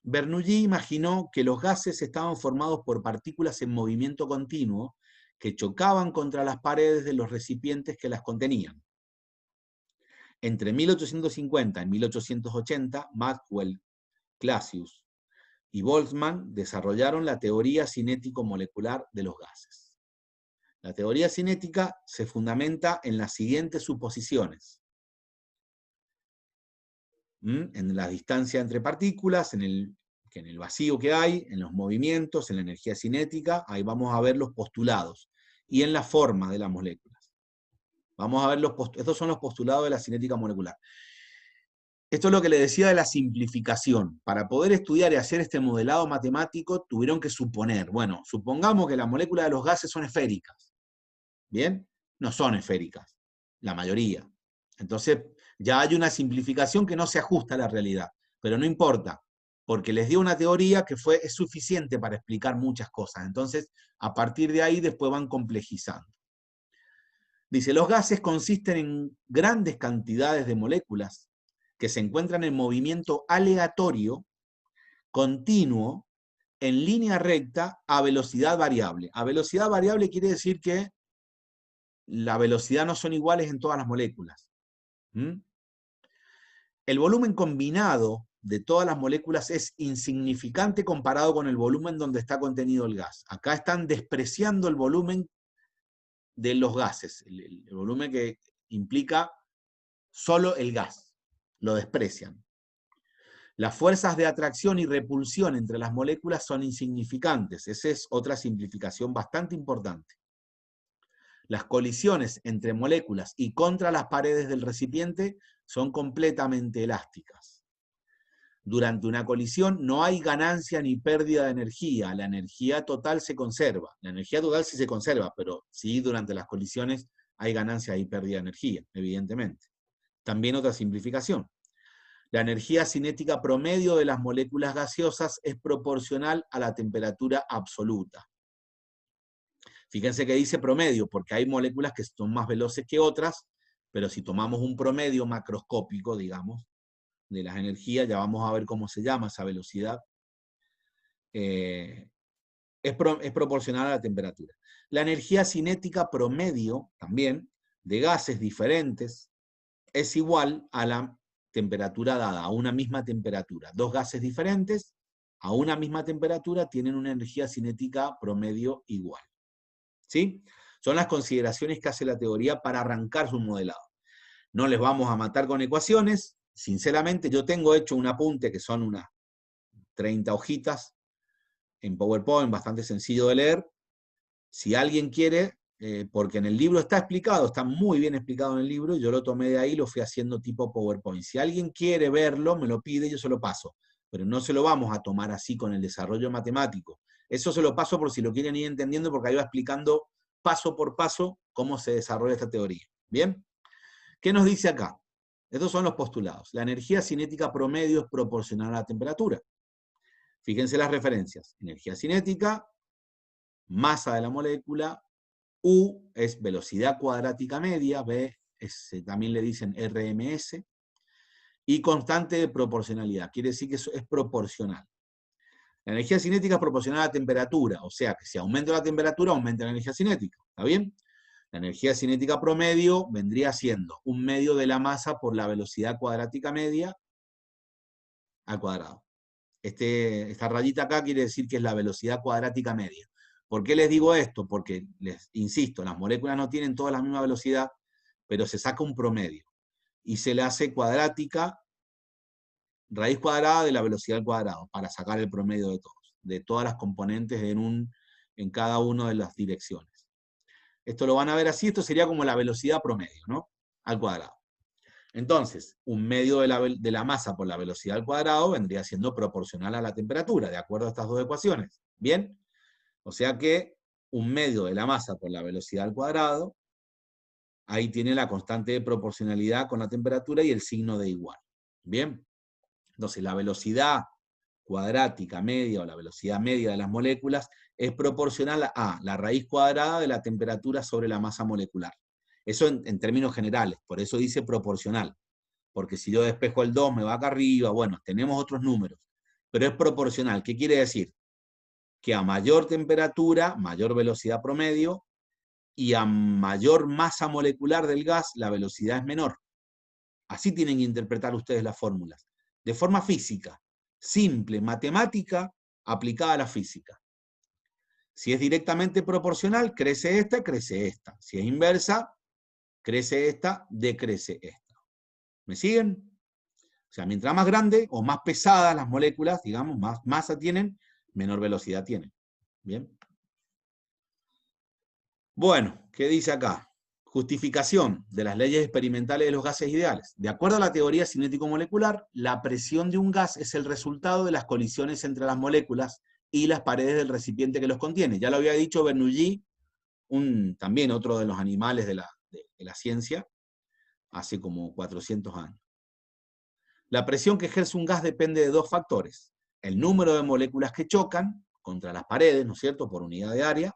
Bernoulli imaginó que los gases estaban formados por partículas en movimiento continuo que chocaban contra las paredes de los recipientes que las contenían. Entre 1850 y 1880, Maxwell, Clausius y Boltzmann desarrollaron la teoría cinético-molecular de los gases. La teoría cinética se fundamenta en las siguientes suposiciones. En la distancia entre partículas, en el vacío que hay, en los movimientos, en la energía cinética, ahí vamos a ver los postulados, y en la forma de las moléculas. Vamos a ver estos son los postulados de la cinética molecular. Esto es lo que le decía de la simplificación. Para poder estudiar y hacer este modelado matemático, tuvieron que suponer. Bueno, supongamos que las moléculas de los gases son esféricas. ¿Bien? No son esféricas, la mayoría. Entonces, ya hay una simplificación que no se ajusta a la realidad. Pero no importa, porque les dio una teoría que es suficiente para explicar muchas cosas. Entonces, a partir de ahí, después van complejizando. Dice, los gases consisten en grandes cantidades de moléculas que se encuentran en movimiento aleatorio, continuo, en línea recta, a velocidad variable. A velocidad variable quiere decir que la velocidad no son iguales en todas las moléculas. El volumen combinado de todas las moléculas es insignificante comparado con el volumen donde está contenido el gas. Acá están despreciando el volumen de los gases, el volumen que implica solo el gas. Lo desprecian. Las fuerzas de atracción y repulsión entre las moléculas son insignificantes. Esa es otra simplificación bastante importante. Las colisiones entre moléculas y contra las paredes del recipiente son completamente elásticas. Durante una colisión no hay ganancia ni pérdida de energía. La energía total se conserva. La energía total sí se conserva, pero sí durante las colisiones hay ganancia y pérdida de energía, evidentemente. También otra simplificación. La energía cinética promedio de las moléculas gaseosas es proporcional a la temperatura absoluta. Fíjense que dice promedio, porque hay moléculas que son más veloces que otras, pero si tomamos un promedio macroscópico, digamos, de las energías, ya vamos a ver cómo se llama esa velocidad, es proporcional a la temperatura. La energía cinética promedio, también, de gases diferentes, es igual a la temperatura dada, a una misma temperatura. Dos gases diferentes, a una misma temperatura, tienen una energía cinética promedio igual. ¿Sí? Son las consideraciones que hace la teoría para arrancar su modelado. No les vamos a matar con ecuaciones. Sinceramente, yo tengo hecho un apunte que son unas 30 hojitas en PowerPoint, bastante sencillo de leer. Si alguien quiere, porque en el libro está explicado, está muy bien explicado en el libro, yo lo tomé de ahí y lo fui haciendo tipo PowerPoint. Si alguien quiere verlo, me lo pide, yo se lo paso. Pero no se lo vamos a tomar así con el desarrollo matemático. Eso se lo paso por si lo quieren ir entendiendo, porque ahí va explicando paso por paso cómo se desarrolla esta teoría. ¿Bien? ¿Qué nos dice acá? Estos son los postulados. La energía cinética promedio es proporcional a la temperatura. Fíjense las referencias. Energía cinética, masa de la molécula, U es velocidad cuadrática media, B también le dicen RMS, y constante de proporcionalidad. Quiere decir que eso es proporcional. La energía cinética es proporcional a la temperatura, o sea que si aumenta la temperatura, aumenta la energía cinética. ¿Está bien? La energía cinética promedio vendría siendo un medio de la masa por la velocidad cuadrática media al cuadrado. esta rayita acá quiere decir que es la velocidad cuadrática media. ¿Por qué les digo esto? Porque, les insisto, las moléculas no tienen todas la misma velocidad, pero se saca un promedio. Y se le hace cuadrática, raíz cuadrada de la velocidad al cuadrado, para sacar el promedio de todos, de todas las componentes en cada una de las direcciones. Esto lo van a ver así, esto sería como la velocidad promedio, ¿no? Al cuadrado. Entonces, un medio de la masa por la velocidad al cuadrado vendría siendo proporcional a la temperatura, de acuerdo a estas dos ecuaciones. ¿Bien? O sea que un medio de la masa por la velocidad al cuadrado, ahí tiene la constante de proporcionalidad con la temperatura y el signo de igual. ¿Bien? Entonces, la velocidad cuadrática media o la velocidad media de las moléculas es proporcional a la raíz cuadrada de la temperatura sobre la masa molecular. Eso en términos generales, por eso dice proporcional. Porque si yo despejo el 2 me va acá arriba, bueno, tenemos otros números. Pero es proporcional. ¿Qué quiere decir? Que a mayor temperatura, mayor velocidad promedio, y a mayor masa molecular del gas, la velocidad es menor. Así tienen que interpretar ustedes las fórmulas. De forma física, simple, matemática, aplicada a la física. Si es directamente proporcional, crece esta, crece esta. Si es inversa, crece esta, decrece esta. ¿Me siguen? O sea, mientras más grande o más pesadas las moléculas, digamos, más masa tienen, menor velocidad tienen. ¿Bien? Bueno, ¿qué dice acá? Justificación de las leyes experimentales de los gases ideales. De acuerdo a la teoría cinético-molecular, la presión de un gas es el resultado de las colisiones entre las moléculas y las paredes del recipiente que los contiene. Ya lo había dicho Bernoulli, también otro de los animales de la ciencia, hace como 400 años. La presión que ejerce un gas depende de dos factores. El número de moléculas que chocan contra las paredes, ¿no es cierto?, por unidad de área,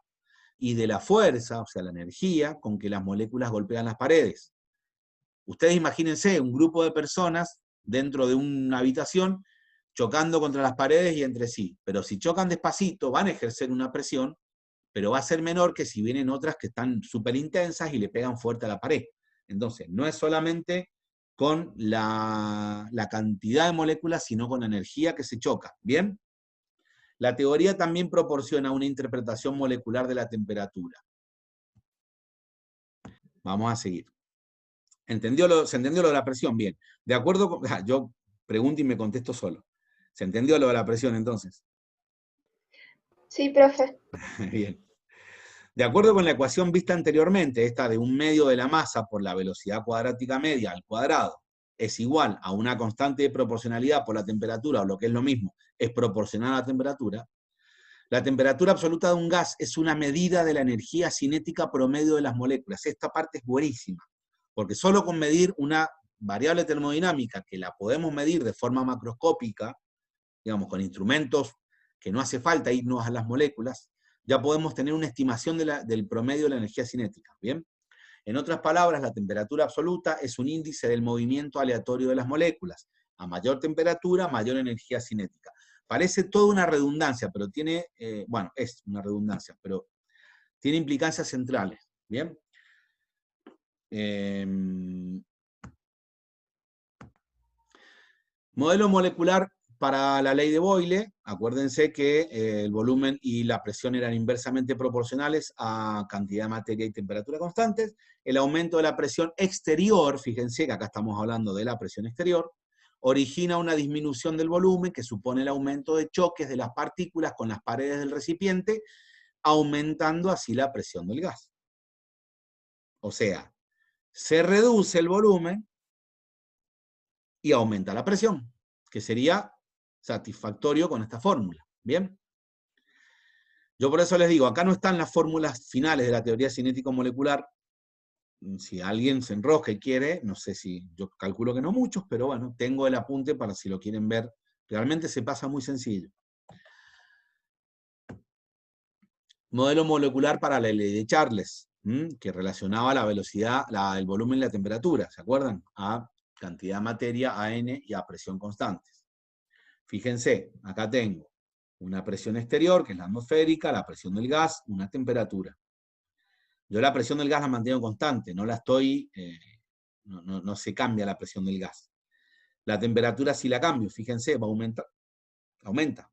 y de la fuerza, o sea, la energía con que las moléculas golpean las paredes. Ustedes imagínense un grupo de personas dentro de una habitación chocando contra las paredes y entre sí. Pero si chocan despacito, van a ejercer una presión, pero va a ser menor que si vienen otras que están súper intensas y le pegan fuerte a la pared. Entonces, no es solamente con la cantidad de moléculas, sino con la energía que se choca. ¿Bien? La teoría también proporciona una interpretación molecular de la temperatura. Vamos a seguir. ¿Se entendió lo de la presión? Bien. De acuerdo con... yo pregunto y me contesto solo. ¿Se entendió lo de la presión entonces? Sí, profe. Bien. De acuerdo con la ecuación vista anteriormente, esta de un medio de la masa por la velocidad cuadrática media al cuadrado es igual a una constante de proporcionalidad por la temperatura, o lo que es lo mismo, es proporcional a la temperatura absoluta de un gas es una medida de la energía cinética promedio de las moléculas. Esta parte es buenísima, porque solo con medir una variable termodinámica, que la podemos medir de forma macroscópica, digamos, con instrumentos que no hace falta irnos a las moléculas, ya podemos tener una estimación del promedio de la energía cinética. ¿Bien? En otras palabras, la temperatura absoluta es un índice del movimiento aleatorio de las moléculas. A mayor temperatura, mayor energía cinética. Parece toda una redundancia, pero tiene, bueno, es una redundancia, pero tiene implicancias centrales. ¿Bien? Modelo molecular para la ley de Boyle. Acuérdense que el volumen y la presión eran inversamente proporcionales a cantidad de materia y temperatura constantes. El aumento de la presión exterior, fíjense que acá estamos hablando de la presión exterior, origina una disminución del volumen que supone el aumento de choques de las partículas con las paredes del recipiente, aumentando así la presión del gas. O sea, se reduce el volumen y aumenta la presión, que sería satisfactorio con esta fórmula. ¿Bien? Yo por eso les digo, acá no están las fórmulas finales de la teoría cinético-molecular. Si alguien se enrosca y quiere, no sé si, yo calculo que no muchos, pero bueno, tengo el apunte para si lo quieren ver. Realmente se pasa muy sencillo. Modelo molecular para la ley de Charles, que relacionaba la velocidad, el volumen y la temperatura, ¿se acuerdan? A cantidad de materia, a N y a presión constantes. Fíjense, acá tengo una presión exterior, que es la atmosférica, la presión del gas, una temperatura. Yo la presión del gas la mantengo constante, no la estoy, no se cambia la presión del gas. La temperatura sí la cambio, fíjense, va a aumentar. Aumenta.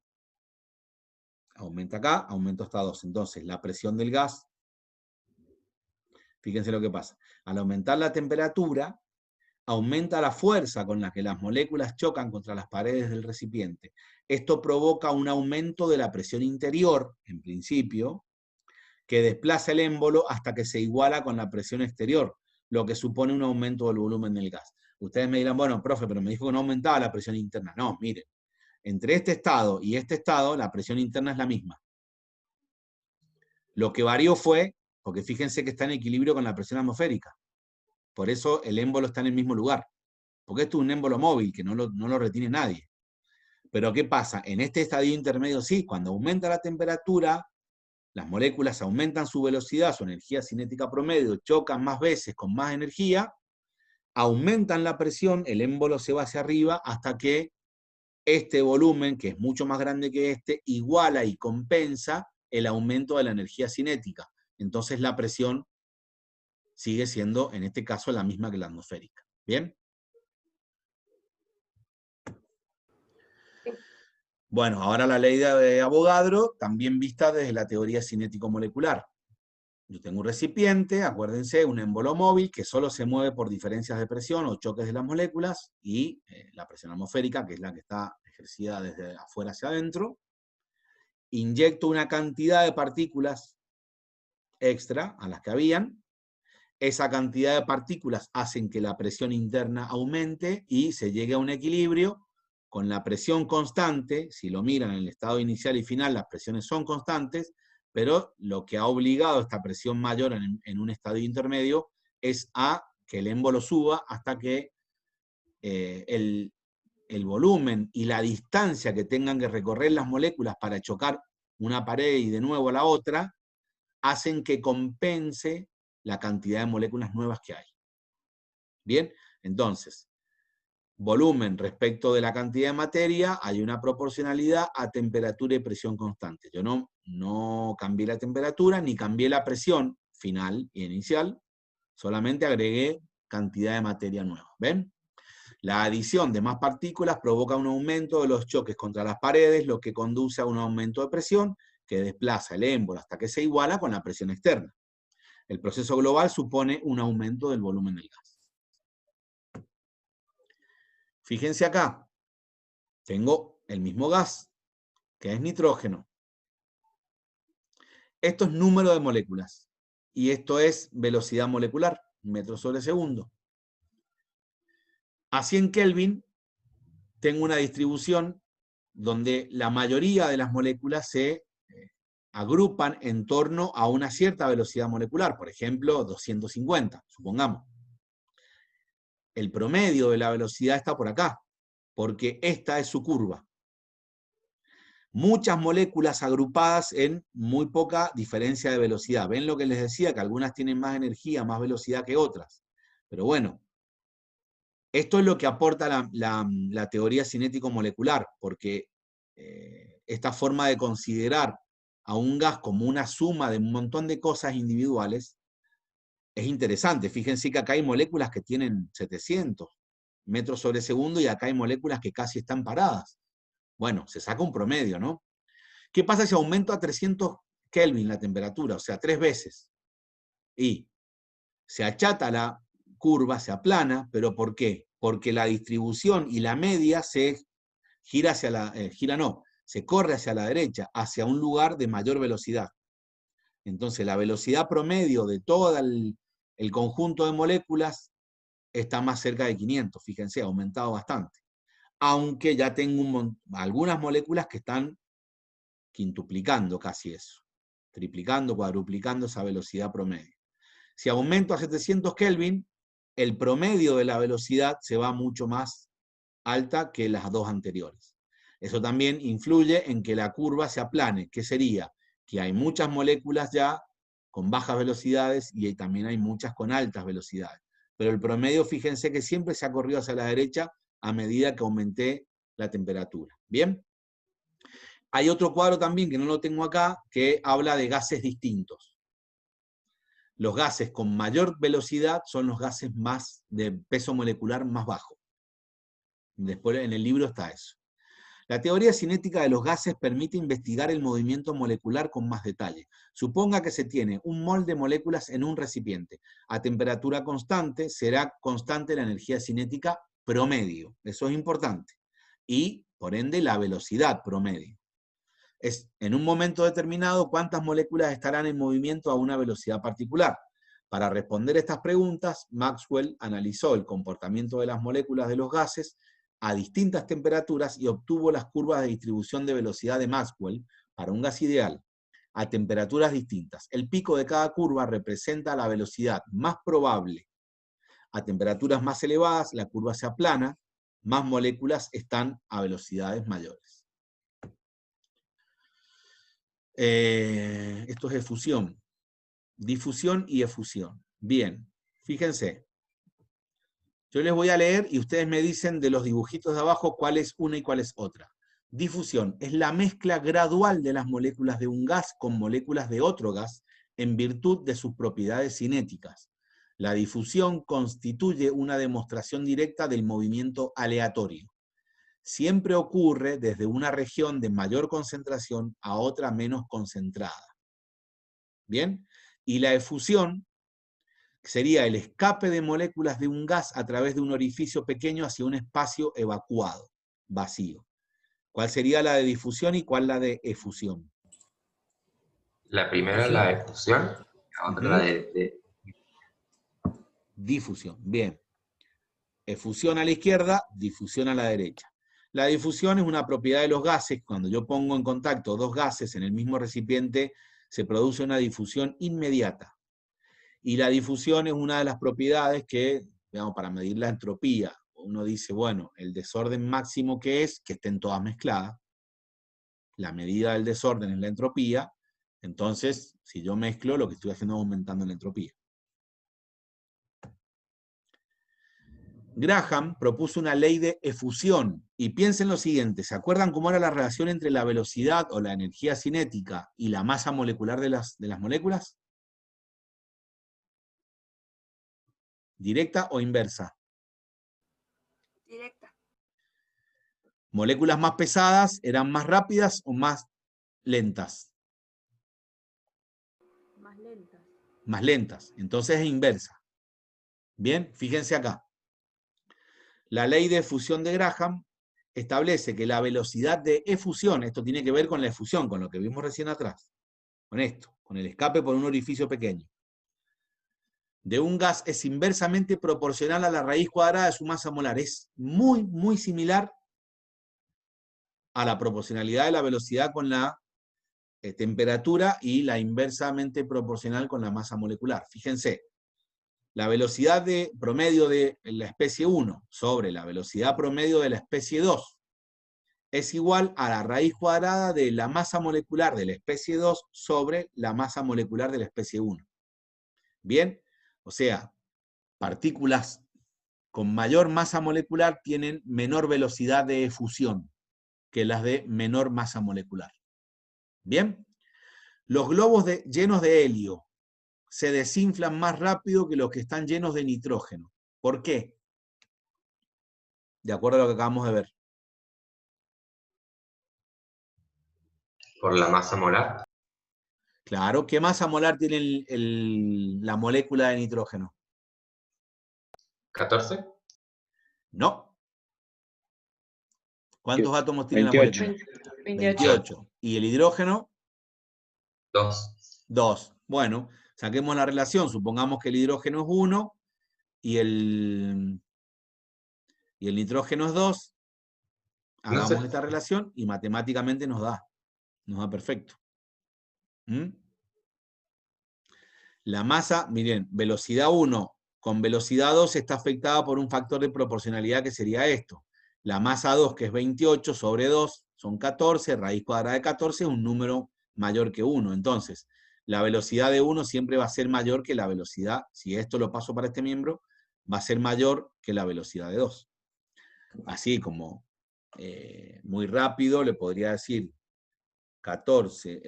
Aumenta acá, aumento hasta 2. Entonces, la presión del gas, fíjense lo que pasa. Al aumentar la temperatura, aumenta la fuerza con la que las moléculas chocan contra las paredes del recipiente. Esto provoca un aumento de la presión interior, en principio, que desplaza el émbolo hasta que se iguala con la presión exterior, lo que supone un aumento del volumen del gas. Ustedes me dirán, bueno, profe, pero me dijo que no aumentaba la presión interna. No, miren, entre este estado y este estado, la presión interna es la misma. Lo que varió fue, porque fíjense que está en equilibrio con la presión atmosférica. Por eso el émbolo está en el mismo lugar. Porque esto es un émbolo móvil, que no lo retiene nadie. Pero ¿qué pasa? En este estadio intermedio sí, cuando aumenta la temperatura, las moléculas aumentan su velocidad, su energía cinética promedio, chocan más veces con más energía, aumentan la presión, el émbolo se va hacia arriba hasta que este volumen, que es mucho más grande que este, iguala y compensa el aumento de la energía cinética. Entonces la presión sigue siendo, en este caso, la misma que la atmosférica. ¿Bien? Bueno, ahora la ley de Avogadro, también vista desde la teoría cinético-molecular. Yo tengo un recipiente, acuérdense, un émbolo móvil que solo se mueve por diferencias de presión o choques de las moléculas, y la presión atmosférica, que es la que está ejercida desde afuera hacia adentro. Inyecto una cantidad de partículas extra a las que habían. Esa cantidad de partículas hacen que la presión interna aumente y se llegue a un equilibrio con la presión constante. Si lo miran en el estado inicial y final, las presiones son constantes, pero lo que ha obligado a esta presión mayor en un estadio intermedio es a que el émbolo suba hasta que el volumen y la distancia que tengan que recorrer las moléculas para chocar una pared y de nuevo a la otra, hacen que compense la cantidad de moléculas nuevas que hay. Bien, entonces, volumen respecto de la cantidad de materia, hay una proporcionalidad a temperatura y presión constante. Yo no cambié la temperatura, ni cambié la presión final y inicial, solamente agregué cantidad de materia nueva. ¿Ven? La adición de más partículas provoca un aumento de los choques contra las paredes, lo que conduce a un aumento de presión que desplaza el émbolo hasta que se iguala con la presión externa. El proceso global supone un aumento del volumen del gas. Fíjense acá, tengo el mismo gas, que es nitrógeno. Esto es número de moléculas, y esto es velocidad molecular, metros sobre segundo. A 100 Kelvin tengo una distribución donde la mayoría de las moléculas se agrupan en torno a una cierta velocidad molecular, por ejemplo, 250, supongamos. El promedio de la velocidad está por acá, porque esta es su curva. Muchas moléculas agrupadas en muy poca diferencia de velocidad. ¿Ven lo que les decía? Que algunas tienen más energía, más velocidad que otras. Pero bueno, esto es lo que aporta la teoría cinético-molecular, porque esta forma de considerar a un gas como una suma de un montón de cosas individuales es interesante. Fíjense que acá hay moléculas que tienen 700 metros sobre segundo y acá hay moléculas que casi están paradas. Bueno, se saca un promedio, ¿no? ¿Qué pasa si aumento a 300 Kelvin la temperatura? O sea, 3 veces. Y se achata la curva, se aplana, ¿pero por qué? Porque la distribución y la media se gira hacia la... se corre hacia la derecha, hacia un lugar de mayor velocidad. Entonces, la velocidad promedio de todo el conjunto de moléculas está más cerca de 500, fíjense, ha aumentado bastante. Aunque ya tengo algunas moléculas que están quintuplicando casi eso, triplicando, cuadruplicando esa velocidad promedio. Si aumento a 700 Kelvin, el promedio de la velocidad se va mucho más alta que las dos anteriores. Eso también influye en que la curva se aplane. ¿Qué sería? Que hay muchas moléculas ya con bajas velocidades y también hay muchas con altas velocidades. Pero el promedio, fíjense que siempre se ha corrido hacia la derecha a medida que aumenté la temperatura. ¿Bien? Hay otro cuadro también, que no lo tengo acá, que habla de gases distintos. Los gases con mayor velocidad son los gases más de peso molecular más bajo. Después en el libro está eso. La teoría cinética de los gases permite investigar el movimiento molecular con más detalle. Suponga que se tiene un mol de moléculas en un recipiente. A temperatura constante será constante la energía cinética promedio. Eso es importante. Y, por ende, la velocidad promedio. Es en un momento determinado cuántas moléculas estarán en movimiento a una velocidad particular. Para responder estas preguntas, Maxwell analizó el comportamiento de las moléculas de los gases a distintas temperaturas y obtuvo las curvas de distribución de velocidad de Maxwell para un gas ideal a temperaturas distintas. El pico de cada curva representa la velocidad más probable. A temperaturas más elevadas, la curva se aplana, más moléculas están a velocidades mayores. Esto es efusión. Difusión y efusión. Bien, fíjense. Yo les voy a leer y ustedes me dicen de los dibujitos de abajo cuál es una y cuál es otra. Difusión es la mezcla gradual de las moléculas de un gas con moléculas de otro gas en virtud de sus propiedades cinéticas. La difusión constituye una demostración directa del movimiento aleatorio. Siempre ocurre desde una región de mayor concentración a otra menos concentrada. ¿Bien? Y la efusión sería el escape de moléculas de un gas a través de un orificio pequeño hacia un espacio evacuado, vacío. ¿Cuál sería la de difusión y cuál la de efusión? La primera es la de fusión, la otra la de difusión. Bien. Efusión a la izquierda, difusión a la derecha. La difusión es una propiedad de los gases. Cuando yo pongo en contacto dos gases en el mismo recipiente, se produce una difusión inmediata. Y la difusión es una de las propiedades que, digamos, para medir la entropía, uno dice, bueno, el desorden máximo que es que estén todas mezcladas. La medida del desorden es la entropía. Entonces, si yo mezclo, lo que estoy haciendo es aumentando la entropía. Graham propuso una ley de efusión. Y piensen lo siguiente, ¿se acuerdan cómo era la relación entre la velocidad o la energía cinética y la masa molecular de las moléculas? ¿Directa o inversa? Directa. ¿Moléculas más pesadas eran más rápidas o más lentas? Más lentas. Más lentas. Entonces es inversa. Bien, fíjense acá. La ley de efusión de Graham establece que la velocidad de efusión, esto tiene que ver con la efusión, con lo que vimos recién atrás, con esto, con el escape por un orificio pequeño, de un gas es inversamente proporcional a la raíz cuadrada de su masa molar. Es muy, muy similar a la proporcionalidad de la velocidad con la temperatura y la inversamente proporcional con la masa molecular. Fíjense, la velocidad de promedio de la especie 1 sobre la velocidad promedio de la especie 2 es igual a la raíz cuadrada de la masa molecular de la especie 2 sobre la masa molecular de la especie 1. Bien, o sea, partículas con mayor masa molecular tienen menor velocidad de efusión que las de menor masa molecular. Bien, los globos llenos de helio se desinflan más rápido que los que están llenos de nitrógeno. ¿Por qué? De acuerdo a lo que acabamos de ver. por la masa molar. Claro, ¿qué masa molar tiene la molécula de nitrógeno? 14. No. ¿Cuántos átomos tiene 28. la molécula? 28. 28. ¿Y el hidrógeno? 2. 2. Bueno, saquemos la relación. Supongamos que el hidrógeno es 1 y el nitrógeno es 2. Hagamos No sé. esta relación y matemáticamente nos da perfecto. La masa, miren, velocidad 1 con velocidad 2 está afectada por un factor de proporcionalidad que sería esto. La masa 2, que es 28 sobre 2, son 14, raíz cuadrada de 14 es un número mayor que 1. Entonces, la velocidad de 1 siempre va a ser mayor que la velocidad, si esto lo paso para este miembro, va a ser mayor que la velocidad de 2. Así como muy rápido le podría decir 14,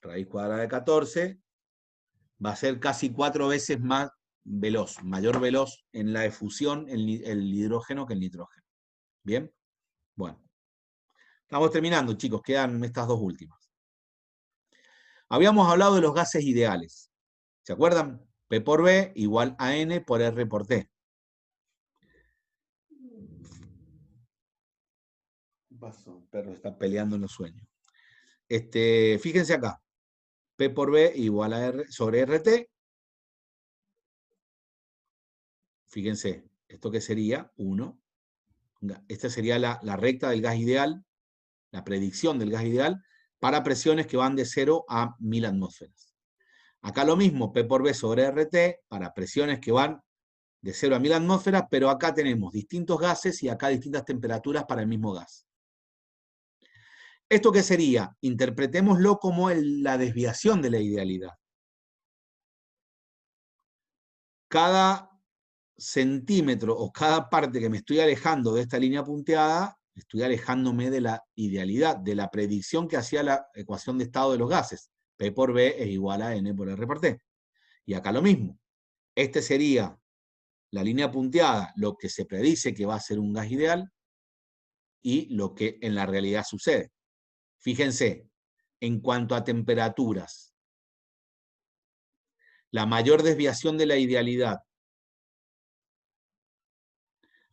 raíz cuadrada de 14, va a ser casi 4 veces más veloz, mayor veloz en la efusión el hidrógeno que el nitrógeno. ¿Bien? Bueno. Estamos terminando, chicos, quedan estas dos últimas. Habíamos hablado de los gases ideales. ¿Se acuerdan? P por B igual a N por R por T. ¿Qué pasó? El perro está peleando en los sueños. Fíjense acá. P por B igual a R sobre RT. Fíjense, ¿esto qué sería? 1. Esta sería la recta del gas ideal, la predicción del gas ideal, para presiones que van de 0 a 1000 atmósferas. Acá lo mismo, P por B sobre RT, para presiones que van de 0 a 1000 atmósferas, pero acá tenemos distintos gases y acá distintas temperaturas para el mismo gas. ¿Esto qué sería? Interpretémoslo como la desviación de la idealidad. Cada centímetro o cada parte que me estoy alejando de esta línea punteada, estoy alejándome de la idealidad, de la predicción que hacía la ecuación de estado de los gases. P por B es igual a N por R por T. Y acá lo mismo. Este sería la línea punteada, lo que se predice que va a ser un gas ideal y lo que en la realidad sucede. Fíjense, en cuanto a temperaturas, la mayor desviación de la idealidad,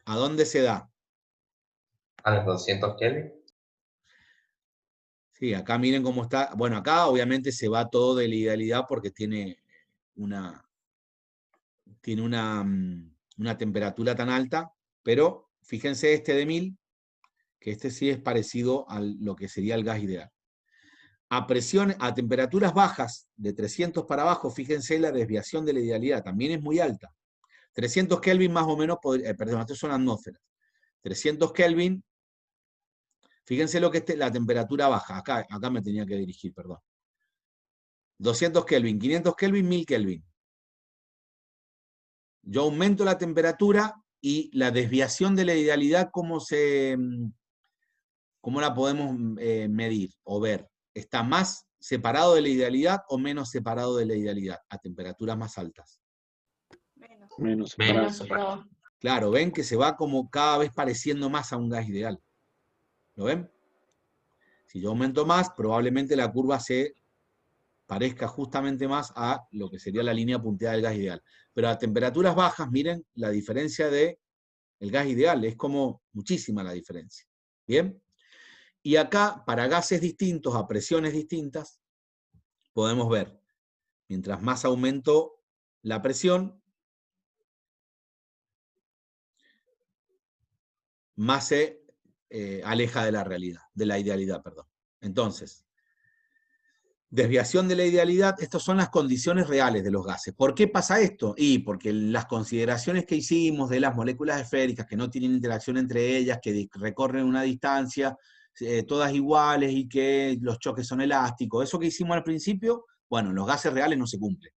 ¿a dónde se da? A los 200 Kelvin. Sí, acá miren cómo está. Bueno, acá obviamente se va todo de la idealidad porque tiene una temperatura tan alta, pero fíjense este de 1000, que este sí es parecido a lo que sería el gas ideal. A temperaturas bajas, de 300 para abajo, fíjense la desviación de la idealidad, también es muy alta. 300 Kelvin más o menos, perdón, estas son atmósferas. 300 Kelvin, fíjense lo que es la temperatura baja, acá me tenía que dirigir, perdón. 200 Kelvin, 500 Kelvin, 1000 Kelvin. Yo aumento la temperatura y la desviación de la idealidad, ¿cómo la podemos medir o ver? ¿Está más separado de la idealidad o menos separado de la idealidad a temperaturas más altas? Menos. Menos separado. Claro, ven que se va como cada vez pareciendo más a un gas ideal. ¿Lo ven? Si yo aumento más, probablemente la curva se parezca justamente más a lo que sería la línea punteada del gas ideal. Pero a temperaturas bajas, miren la diferencia del gas ideal, es como muchísima la diferencia. ¿Bien? Y acá, para gases distintos, a presiones distintas, podemos ver, mientras más aumento la presión, más se aleja de la realidad, de la idealidad, perdón. Entonces, desviación de la idealidad, estas son las condiciones reales de los gases. ¿Por qué pasa esto? Y porque las consideraciones que hicimos de las moléculas esféricas, que no tienen interacción entre ellas, que recorren una distancia, todas iguales y que los choques son elásticos, eso que hicimos al principio, bueno, en los gases reales no se cumple.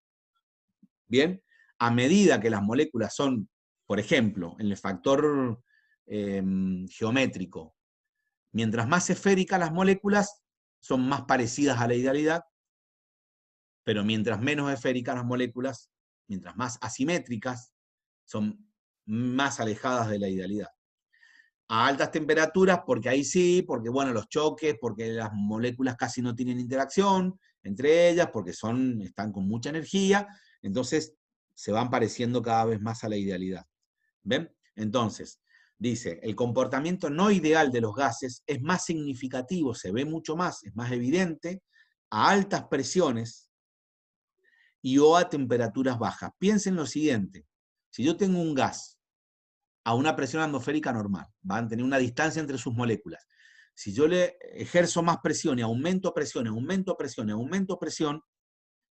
Bien, a medida que las moléculas son, por ejemplo, en el factor geométrico, mientras más esféricas las moléculas, son más parecidas a la idealidad, pero mientras menos esféricas las moléculas, mientras más asimétricas, son más alejadas de la idealidad. A altas temperaturas, porque ahí sí, porque bueno, los choques, porque las moléculas casi no tienen interacción entre ellas, porque están con mucha energía, entonces se van pareciendo cada vez más a la idealidad. ¿Ven? Entonces, dice, el comportamiento no ideal de los gases es más significativo, se ve mucho más, es más evidente, a altas presiones y o a temperaturas bajas. Piensen lo siguiente, si yo tengo un gas a una presión atmosférica normal, van a tener una distancia entre sus moléculas. Si yo le ejerzo más presión y aumento presión, aumento presión, aumento presión,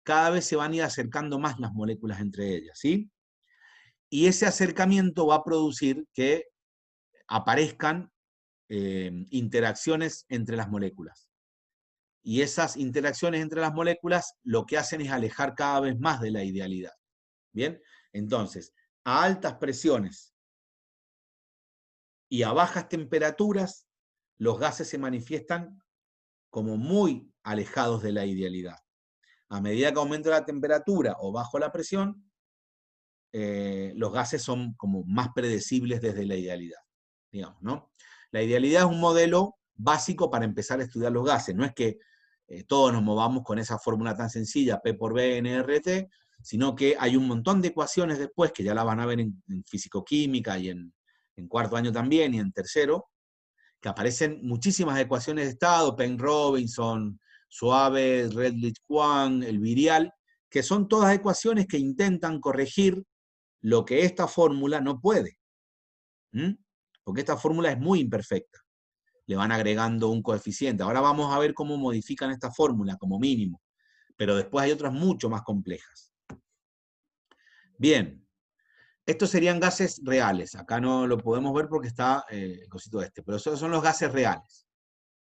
cada vez se van a ir acercando más las moléculas entre ellas, ¿sí? Y ese acercamiento va a producir que aparezcan interacciones entre las moléculas. Y esas interacciones entre las moléculas lo que hacen es alejar cada vez más de la idealidad. ¿Bien? Entonces, a altas presiones y a bajas temperaturas, los gases se manifiestan como muy alejados de la idealidad. A medida que aumenta la temperatura o bajo la presión, los gases son como más predecibles desde la idealidad, digamos, ¿no? La idealidad es un modelo básico para empezar a estudiar los gases. No es que todos nos movamos con esa fórmula tan sencilla, P por B, NRT, sino que hay un montón de ecuaciones después, que ya la van a ver en fisicoquímica y en cuarto año también, y en tercero, que aparecen muchísimas ecuaciones de estado, Penn-Robinson, Suave, Redlich-Kwong, el virial, que son todas ecuaciones que intentan corregir lo que esta fórmula no puede. Porque esta fórmula es muy imperfecta. Le van agregando un coeficiente. Ahora vamos a ver cómo modifican esta fórmula como mínimo. Pero después hay otras mucho más complejas. Bien. Estos serían gases reales. Acá no lo podemos ver porque está el cosito este. Pero esos son los gases reales.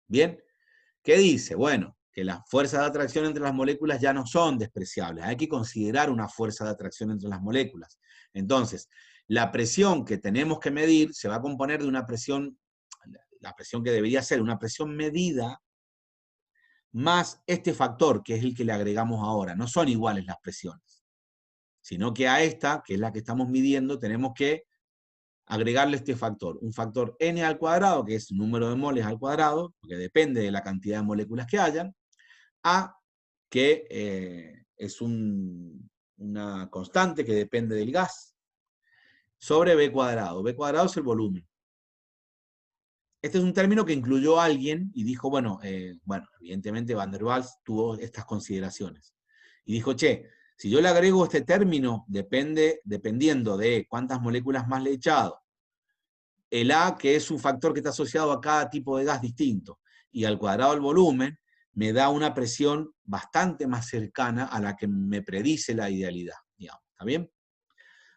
Bien. ¿Qué dice? Bueno, que las fuerzas de atracción entre las moléculas ya no son despreciables. Hay que considerar una fuerza de atracción entre las moléculas. Entonces, la presión que tenemos que medir se va a componer de una presión, la presión que debería ser una presión medida, más este factor, que es el que le agregamos ahora. No son iguales las presiones, sino que a esta, que es la que estamos midiendo, tenemos que agregarle este factor, un factor n al cuadrado, que es número de moles al cuadrado, porque depende de la cantidad de moléculas que hayan, a que es una constante que depende del gas, sobre b cuadrado. B cuadrado es el volumen. Este es un término que incluyó alguien y dijo, bueno, evidentemente Van der Waals tuvo estas consideraciones. Y dijo, che, si yo le agrego este término, dependiendo de cuántas moléculas más le he echado, el A, que es un factor que está asociado a cada tipo de gas distinto, y al cuadrado del volumen, me da una presión bastante más cercana a la que me predice la idealidad, digamos. ¿Está bien?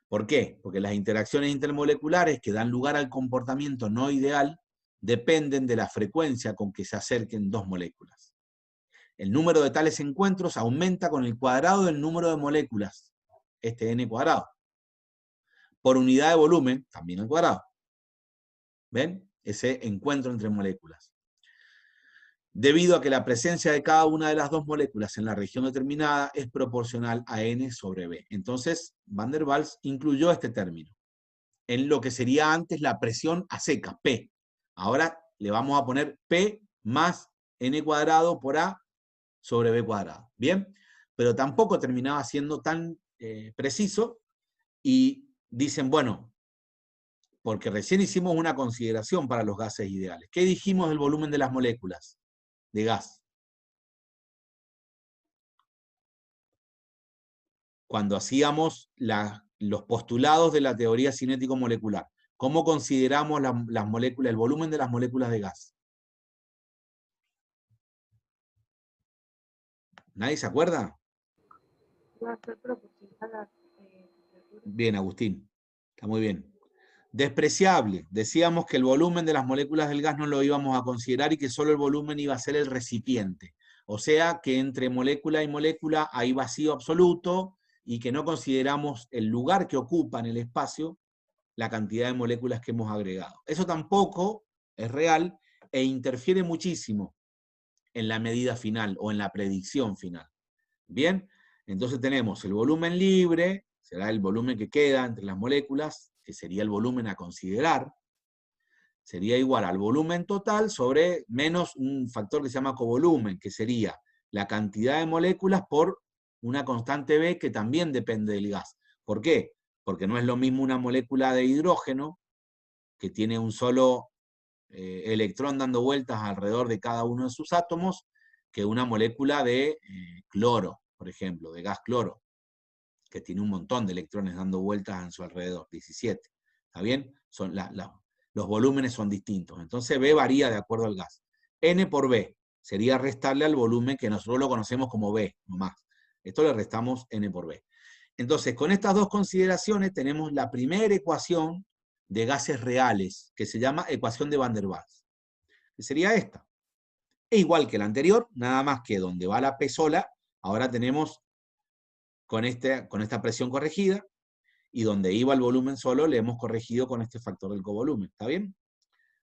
¿Por qué? Porque las interacciones intermoleculares que dan lugar al comportamiento no ideal dependen de la frecuencia con que se acerquen dos moléculas. El número de tales encuentros aumenta con el cuadrado del número de moléculas, este n cuadrado, por unidad de volumen, también al cuadrado. ¿Ven? Ese encuentro entre moléculas. Debido a que la presencia de cada una de las dos moléculas en la región determinada es proporcional a n sobre b. Entonces, Van der Waals incluyó este término en lo que sería antes la presión a secas, P. Ahora le vamos a poner P más n cuadrado por A sobre B cuadrado. ¿Bien? Pero tampoco terminaba siendo tan preciso y dicen, bueno, porque recién hicimos una consideración para los gases ideales. ¿Qué dijimos del volumen de las moléculas de gas? Cuando hacíamos los postulados de la teoría cinético-molecular. ¿Cómo consideramos las moléculas, el volumen de las moléculas de gas? ¿Nadie se acuerda? Bien, Agustín. Está muy bien. Despreciable. Decíamos que el volumen de las moléculas del gas no lo íbamos a considerar y que solo el volumen iba a ser el recipiente. O sea que entre molécula y molécula hay vacío absoluto y que no consideramos el lugar que ocupa en el espacio la cantidad de moléculas que hemos agregado. Eso tampoco es real e interfiere muchísimo en la medida final o en la predicción final. Bien, entonces tenemos el volumen libre, será el volumen que queda entre las moléculas, que sería el volumen a considerar, sería igual al volumen total sobre menos un factor que se llama covolumen, que sería la cantidad de moléculas por una constante B que también depende del gas. ¿Por qué? Porque no es lo mismo una molécula de hidrógeno, que tiene un solo electrón dando vueltas alrededor de cada uno de sus átomos, que una molécula de cloro, por ejemplo, de gas cloro, que tiene un montón de electrones dando vueltas en su alrededor, 17. ¿Está bien? Los volúmenes son distintos. Entonces B varía de acuerdo al gas. N por B sería restarle al volumen que nosotros lo conocemos como B, nomás. Esto le restamos N por B. Entonces, con estas dos consideraciones tenemos la primera ecuación de gases reales, que se llama ecuación de Van der Waals, que sería esta. Es igual que la anterior, nada más que donde va la P sola, ahora tenemos con esta presión corregida, y donde iba el volumen solo, le hemos corregido con este factor del covolumen. ¿Está bien?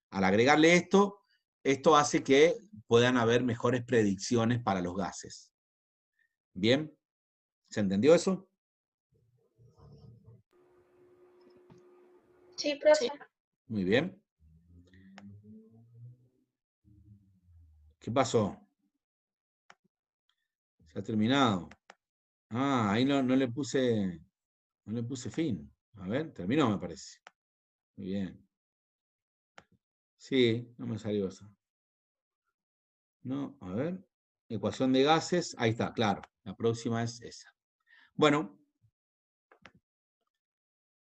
Al agregarle esto hace que puedan haber mejores predicciones para los gases. ¿Bien? ¿Se entendió eso? Sí, profe. Muy bien. ¿Qué pasó? Se ha terminado. Ah, ahí no le puse fin. A ver, terminó, me parece. Muy bien. Sí, no me salió eso. No, a ver. Ecuación de gases. Ahí está, claro. La próxima es esa. Bueno,